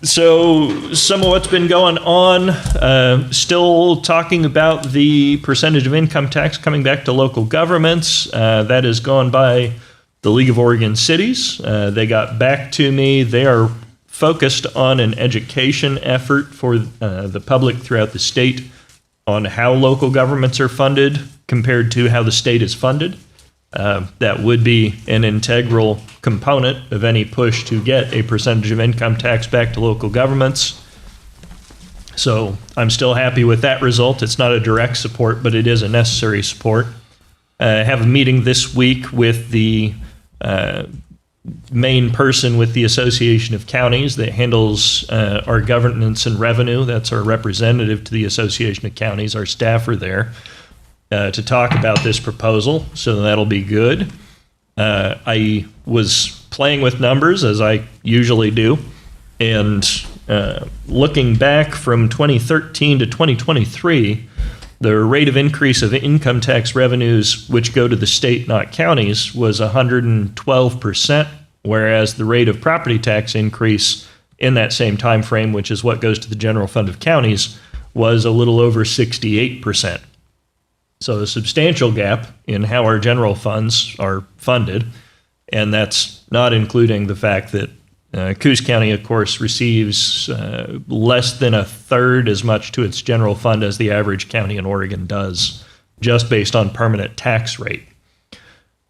So some of what's been going on, still talking about the percentage of income tax coming back to local governments. That has gone by the League of Oregon Cities. They got back to me. They are focused on an education effort for the public throughout the state on how local governments are funded compared to how the state is funded. That would be an integral component of any push to get a percentage of income tax back to local governments. So I'm still happy with that result. It's not a direct support, but it is a necessary support. I have a meeting this week with the main person with the Association of Counties that handles our governance and revenue. That's our representative to the Association of Counties. Our staff are there to talk about this proposal, so that'll be good. I was playing with numbers, as I usually do, and looking back from 2013 to 2023, the rate of increase of income tax revenues, which go to the state, not counties, was 112%, whereas the rate of property tax increase in that same time frame, which is what goes to the general fund of counties, was a little over 68%. So a substantial gap in how our general funds are funded, and that's not including the fact that Coos County, of course, receives less than a third as much to its general fund as the average county in Oregon does, just based on permanent tax rate.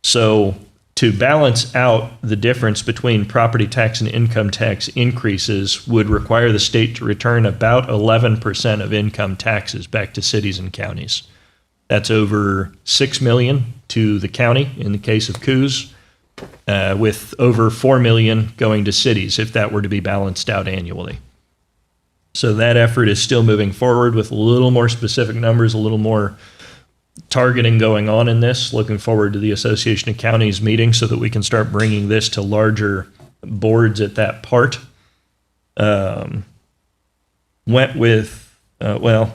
So to balance out the difference between property tax and income tax increases would require the state to return about 11% of income taxes back to cities and counties. That's over $6 million to the county in the case of Coos, with over $4 million going to cities if that were to be balanced out annually. So that effort is still moving forward with a little more specific numbers, a little more targeting going on in this. Looking forward to the Association of Counties meeting so that we can start bringing this to larger boards at that part. Went with, let's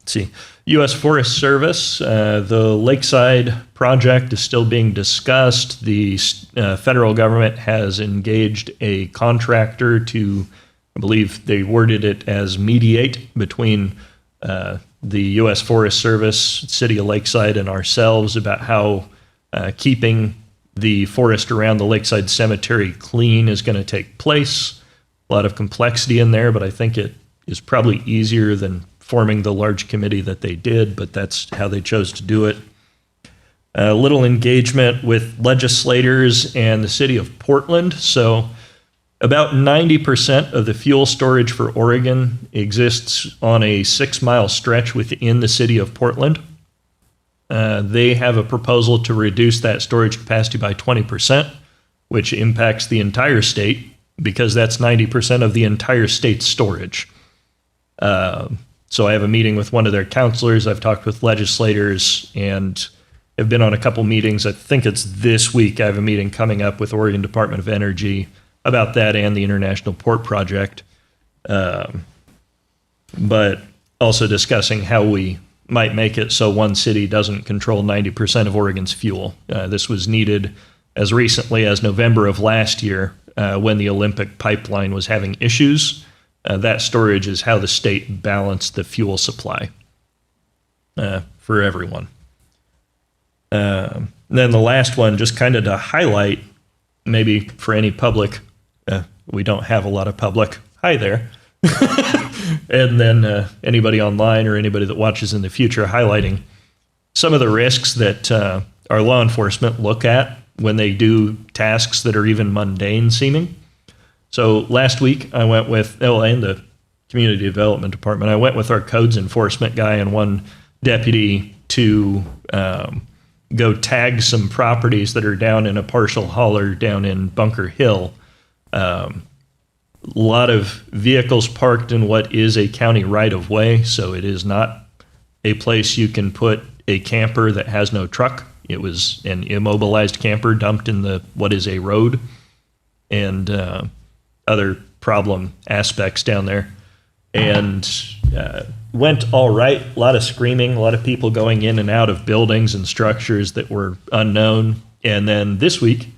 see, U.S. Forest Service. The Lakeside project is still being discussed. The federal government has engaged a contractor to, I believe they worded it as mediate between the U.S. Forest Service, City of Lakeside, and ourselves about how keeping the forest around the Lakeside Cemetery clean is going to take place. A lot of complexity in there, but I think it is probably easier than forming the large committee that they did, but that's how they chose to do it. A little engagement with legislators and the city of Portland. So About 90% of the fuel storage for Oregon exists on a 6-mile stretch within the city of Portland. They have a proposal to reduce that storage capacity by 20%, which impacts the entire state because that's 90% of the entire state's storage. So I have a meeting with one of their counselors. I've talked with legislators and have been on a couple meetings. I think it's this week. I have a meeting coming up with Oregon Department of Energy about that and the International Port Project. But also discussing how we might make it so one city doesn't control 90% of Oregon's fuel. This was needed as recently as November of last year when the Olympic pipeline was having issues. That storage is how the state balanced the fuel supply for everyone. Then the last one, just kind of to highlight, maybe for any public, we don't have a lot of public. Hi there. And then anybody online or anybody that watches in the future, highlighting some of the risks that our law enforcement look at when they do tasks that are even mundane seeming. So last week I went with, and the community development department, I went with our codes enforcement guy and one deputy to go tag some properties that are down in a partial holler down in Bunker Hill. A lot of vehicles parked in what is a county right-of-way, so it is not a place you can put a camper that has no truck. It was an immobilized camper dumped in what is a road, and other problem aspects down there. And went all right. A lot of screaming, a lot of people going in and out of buildings and structures that were unknown. And then this week,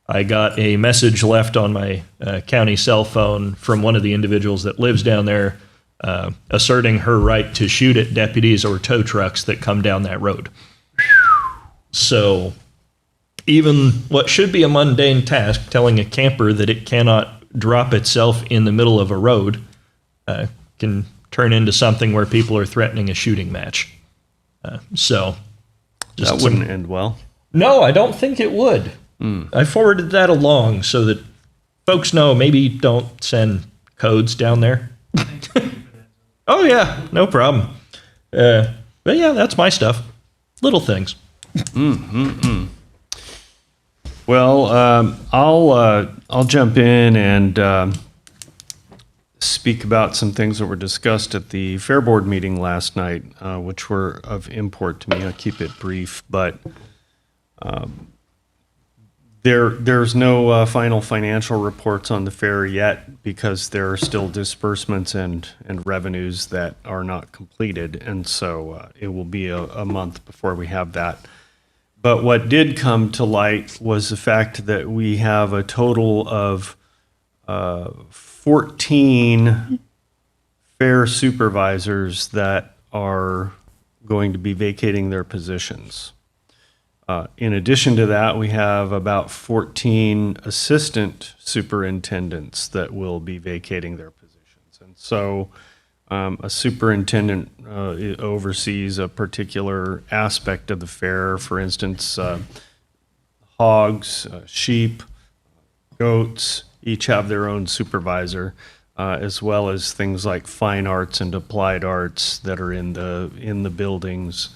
I got a message left on my county cell phone from one of the individuals that lives down there, asserting her right to shoot at deputies or tow trucks that come down that road. So even what should be a mundane task, telling a camper that it cannot drop itself in the middle of a road, can turn into something where people are threatening a shooting match. So That wouldn't end well. No, I don't think it would. I forwarded that along so that folks know maybe don't send codes down there. Oh, yeah, no problem. But yeah, that's my stuff. Little things. Well, I'll jump in and speak about some things that were discussed at the Fair Board meeting last night, which were of import to me. I'll keep it brief, but there's no final financial reports on the fair yet because there are still disbursements and revenues that are not completed, and so it will be a month before we have that. But what did come to light was the fact that we have a total of 14 fair supervisors that are going to be vacating their positions. In addition to that, we have about 14 assistant superintendents that will be vacating their positions. And so a superintendent oversees a particular aspect of the fair. For instance, hogs, sheep, goats, each have their own supervisor, as well as things like fine arts and applied arts that are in the buildings.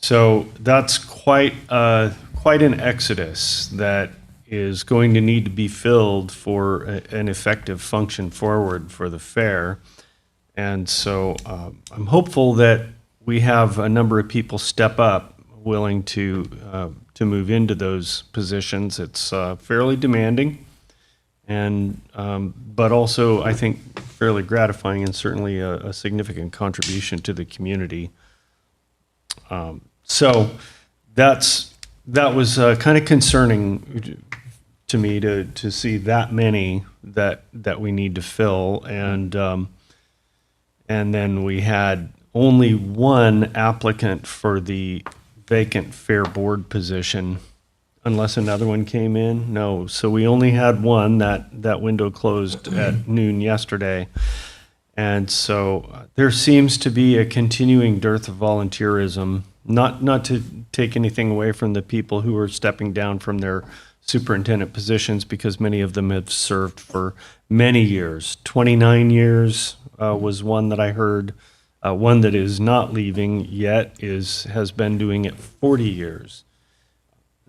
So that's quite an exodus that is going to need to be filled for an effective function forward for the fair. And so I'm hopeful that we have a number of people step up willing to move into those positions. It's fairly demanding, and but also I think fairly gratifying and certainly a significant contribution to the community. So that was kind of concerning to me to see that many that we need to fill, and then we had only one applicant for the vacant fair board position, unless another one came in. No, so we only had one. That window closed at noon yesterday. And so there seems to be a continuing dearth of volunteerism, not to take anything away from the people who are stepping down from their superintendent positions because many of them have served for many years. 29 years was one that I heard. One that is not leaving yet has been doing it 40 years.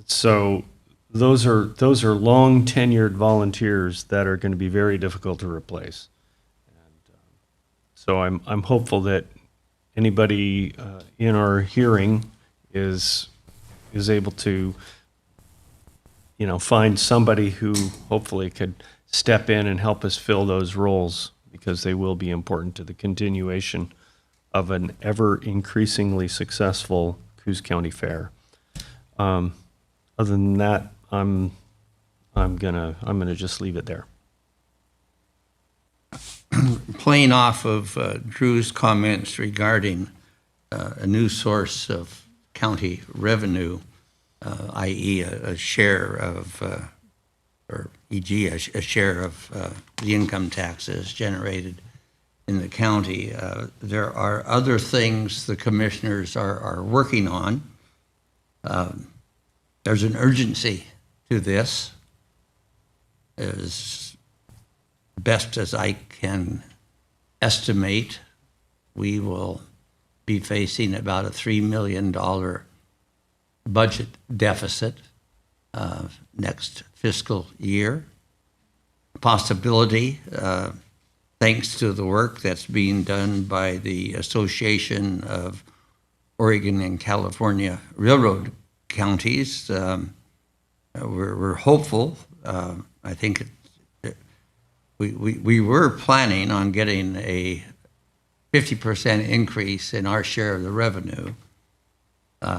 So those are long tenured volunteers that are going to be very difficult to replace. And so I'm hopeful that anybody in our hearing is able to, find somebody who hopefully could step in and help us fill those roles, because they will be important to the continuation of an ever increasingly successful Coos County Fair. Other than that, I'm gonna just leave it there. Playing off of Drew's comments regarding a new source of county revenue, i.e. a share of, or e.g. a share of the income taxes generated in the county. There are other things the commissioners are working on. There's an urgency to this. As best as I can estimate, we will be facing about a $3 million budget deficit next fiscal year. Possibility, thanks to the work that's being done by the Association of Oregon and California Railroad Counties, we're hopeful. I think we were planning on getting a 50% increase in our share of the revenue.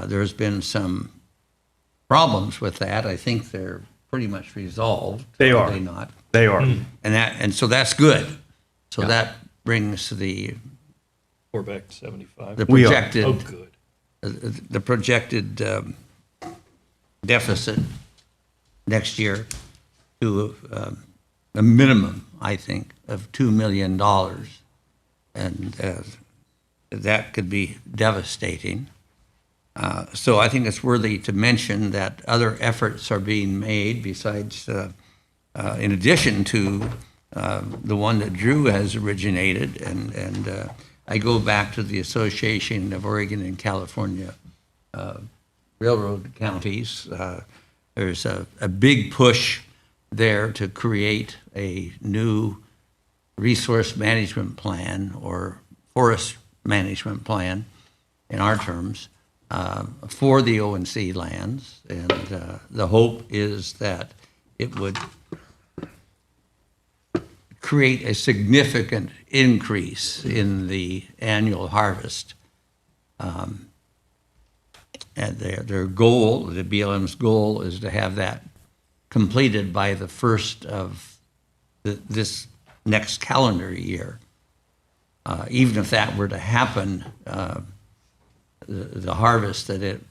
There's been some problems with that. I think they're pretty much resolved. They are. They not? They are. And so that's good. So that brings the We're back to 75. the We are. projected Oh, good. the projected deficit next year to a minimum, I think, of $2 million. And that could be devastating. So I think it's worthy to mention that other efforts are being made besides, in addition to the one that Drew has originated. And I go back to the Association of Oregon and California Railroad Counties. There's a big push there to create a new resource management plan, or forest management plan in our terms, for the ONC lands. And the hope is that it would create a significant increase in the annual harvest. And their goal, the BLM's goal, is to have that completed by the first of this next calendar year. Even if that were to happen, the harvest that it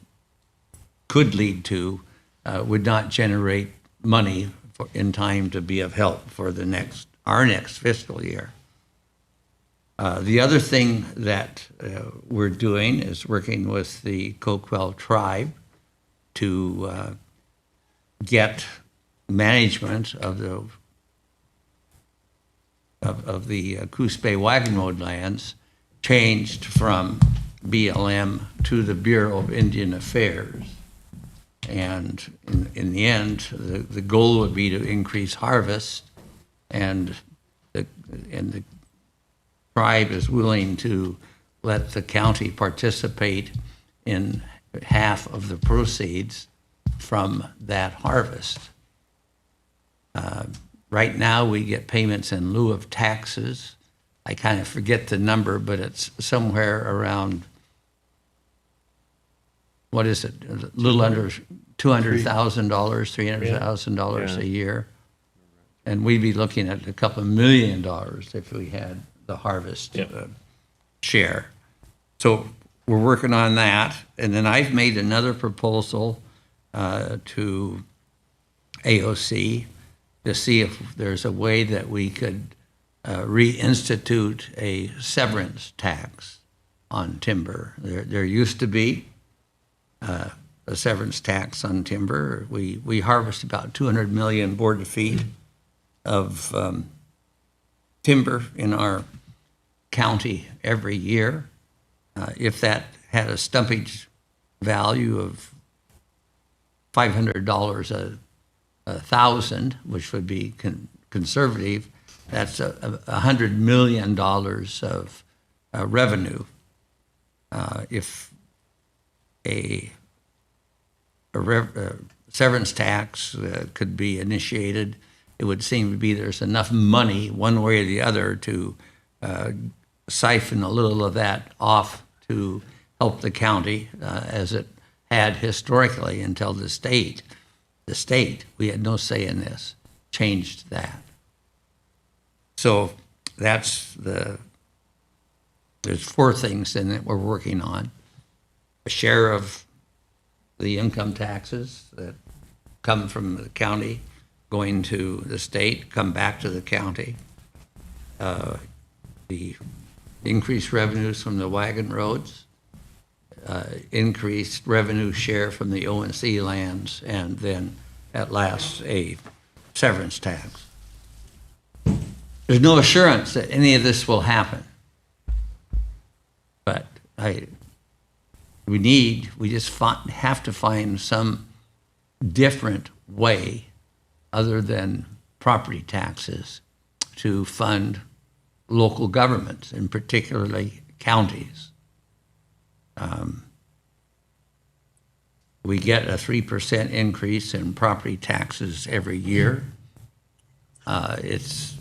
could lead to would not generate money in time to be of help for our next fiscal year. The other thing that we're doing is working with the Coquel tribe to get management of the Coos Bay Wagon Road lands changed from BLM to the Bureau of Indian Affairs. And in the end, the goal would be to increase harvest, and the tribe is willing to let the county participate in half of the proceeds from that harvest. Right now, we get payments in lieu of taxes. I kind of forget the number, but it's somewhere around, what is it, a little under $200,000, $300,000 a year. And we'd be looking at a couple of $1 million if we had the harvest share. So we're working on that. And then I've made another proposal to AOC to see if there's a way that we could reinstitute a severance tax on timber. There used to be a severance tax on timber. We harvest about 200 million board feet of timber in our county every year. If that had a stumpage value of $500 a thousand, which would be conservative, that's $100 million of revenue. If a severance tax could be initiated, it would seem to be there's enough money one way or the other to siphon a little of that off to help the county as it had historically until the state, we had no say in this, changed that. So there's 4 things in it we're working on. A share of the income taxes that come from the county going to the state, come back to the county. The increased revenues from the wagon roads, increased revenue share from the O&C lands, and then at last a severance tax. There's no assurance that any of this will happen, but we just have to find some different way other than property taxes to fund local governments, and particularly counties. We get a 3% increase in property taxes every year. It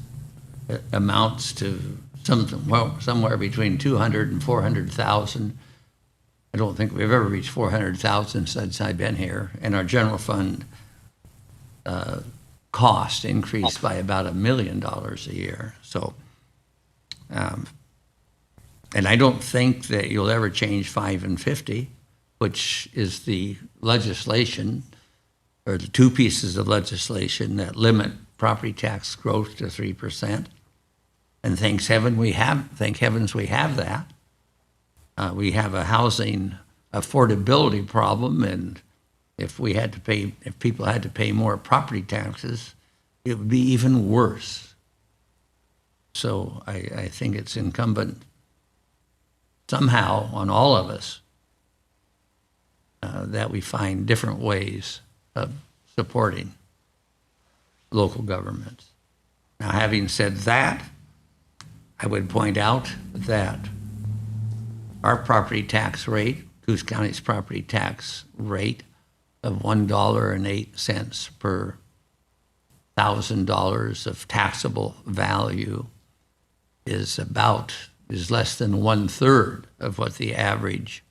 amounts to somewhere between 200 and 400,000. I don't think we've ever reached 400,000 since I've been here, and our general fund cost increased by about $1 million a year. So, and I don't think that you'll ever change 5 and 50, which is the legislation, or the 2 pieces of legislation that limit property tax growth to 3%. And thank heavens we have that. We have a housing affordability problem, and if people had to pay more property taxes, it would be even worse. So I think it's incumbent somehow on all of us that we find different ways of supporting local governments. Now, having said that, I would point out that our property tax rate, Coos County's property tax rate of $1.08 per $1,000 of taxable value is less than 1/3 of what the average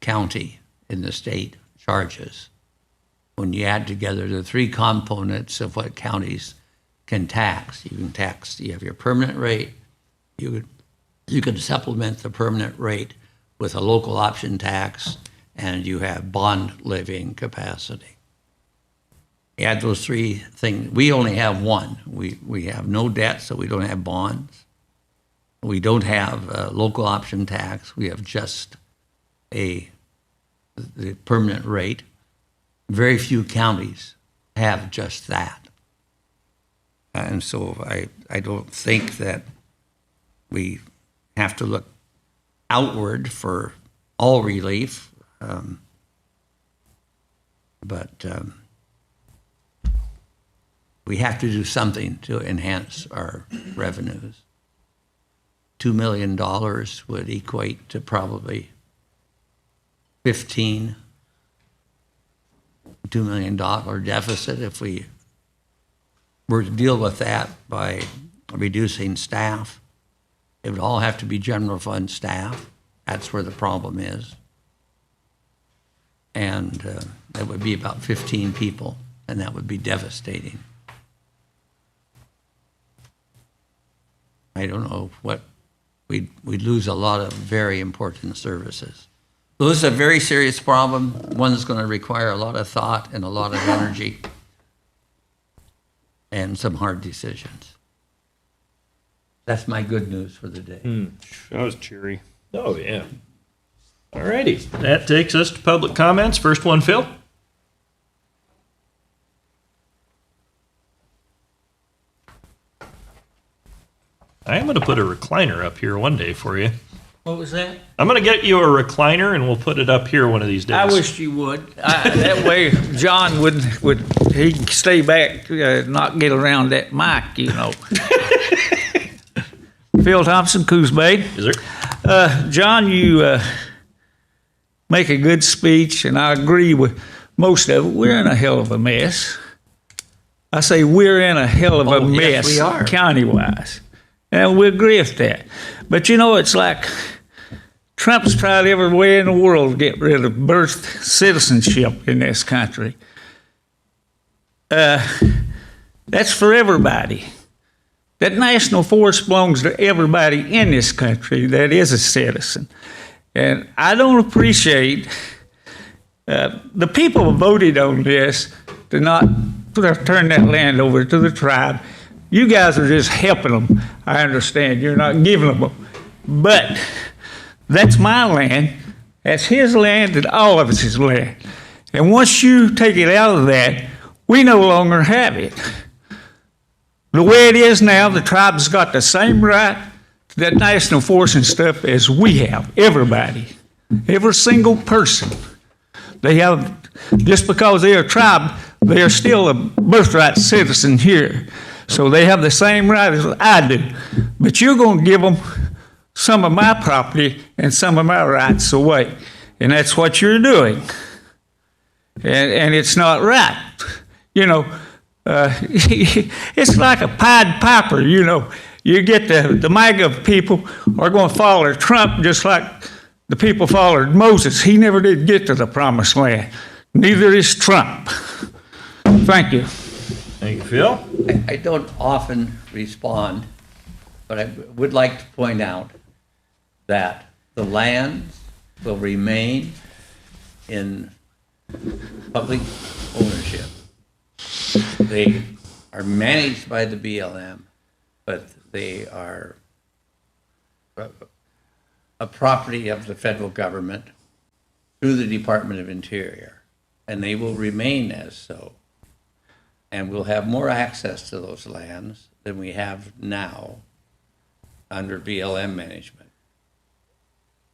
county in the state charges. When you add together the 3 components of what counties can tax, you have your permanent rate, you can supplement the permanent rate with a local option tax, and you have bond living capacity. Add those 3 things. We only have one. We have no debt, so we don't have bonds. We don't have a local option tax. We have just the permanent rate. Very few counties have just that. And so I don't think that we have to look outward for all relief, but we have to do something to enhance our revenues. $2 million would equate to probably $2 million deficit if we were to deal with that by reducing staff. It would all have to be general fund staff. That's where the problem is. And that would be about 15 people, and that would be devastating. I don't know what, we'd lose a lot of very important services. So this is a very serious problem, one that's going to require a lot of thought and a lot of energy and some hard decisions. That's my good news for the day. That was cheery. Oh, yeah. All righty, that takes us to public comments. First one, Phil. I am going to put a recliner up here one day for you. What was that? I'm going to get you a recliner and we'll put it up here one of these days. I wished you would. That way John would he could stay back, not get around that mic, you know. Phil Thompson, Coos Bay. Yes, sir. John, you make a good speech, and I agree with most of it. We're in a hell of a mess. I say we're in a hell of a mess, yes, we are. county-wise. And we agree with that. But you know, it's like Trump's tried every way in the world to get rid of birth citizenship in this country. That's for everybody. That national forest belongs to everybody in this country that is a citizen. And I don't appreciate the people who voted on this to not turn that land over to the tribe. You guys are just helping them. I understand you're not giving them. But that's my land. That's his land and all of it's land. And once you take it out of that, we no longer have it. The way it is now, the tribe's got the same right to that national forest and stuff as we have, everybody. Every single person. They have, just because they're a tribe, they are still a birthright citizen here. So they have the same right as I do. But you're going to give them some of my property and some of my rights away. And that's what you're doing. And it's not right. You know, it's like a Pied Piper, you know. You get the MAGA people are going to follow Trump just like the people followed Moses. He never did get to the promised land. Neither is Trump. Thank you. Thank you, Phil. I don't often respond, but I would like to point out that the lands will remain in public ownership. They are managed by the BLM, but they are a property of the federal government through the Department of Interior, and they will remain as so. And we'll have more access to those lands than we have now under BLM management.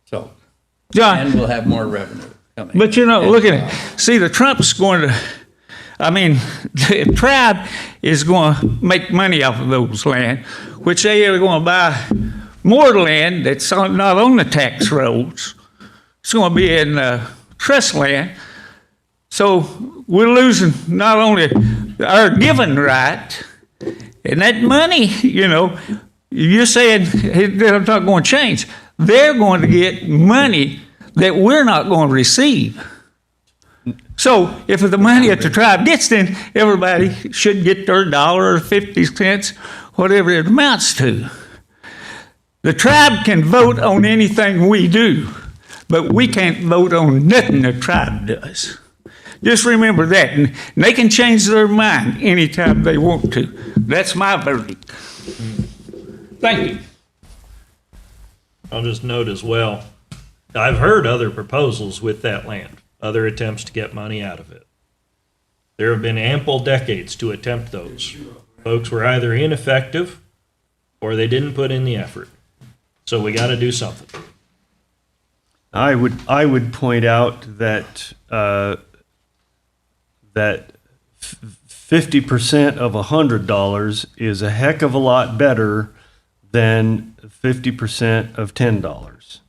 So, John, and we'll have more revenue coming. but you know, look at it. See, the Trump's going to, I mean, the tribe is going to make money off of those land, which they are going to buy more land that's not on the tax rolls. It's going to be in trust land. So we're losing not only our given right, and that money, you know, you're saying they're not going to change. They're going to get money that we're not going to receive. So if the money that the tribe gets, then everybody should get their $1 or 50 cents, whatever it amounts to. The tribe can vote on anything we do, but we can't vote on nothing the tribe does. Just remember that. And they can change their mind anytime they want to. That's my verdict. Thank you. I'll just note as well, I've heard other proposals with that land, other attempts to get money out of it. There have been ample decades to attempt those. Folks were either ineffective or they didn't put in the effort. So we got to do something. I would point out that that 50% of $100 is a heck of a lot better than 50% of $10.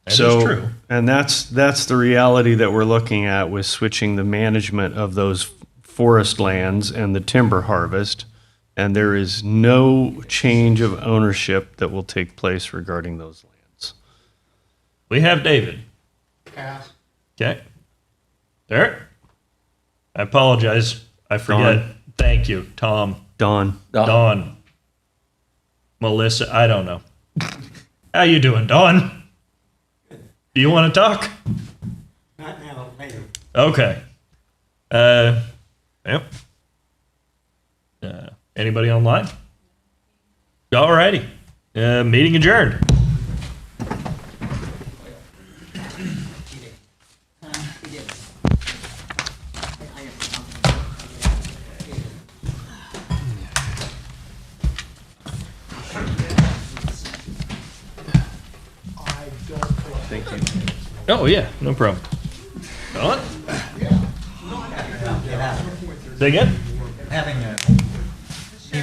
That is true. And that's the reality that we're looking at with switching the management of those forest lands and the timber harvest. And there is no change of ownership that will take place regarding those lands. We have David. Pass. Okay. Derek? I apologize. I forget. Don. Thank you, Tom. Don. Dawn. Melissa. I don't know. How you doing, Dawn? Do you want to talk? Not now, later. Okay. Yep. Anybody online? All righty. Meeting adjourned. Thank you. Oh, yeah, no problem. Don? Say again? Having a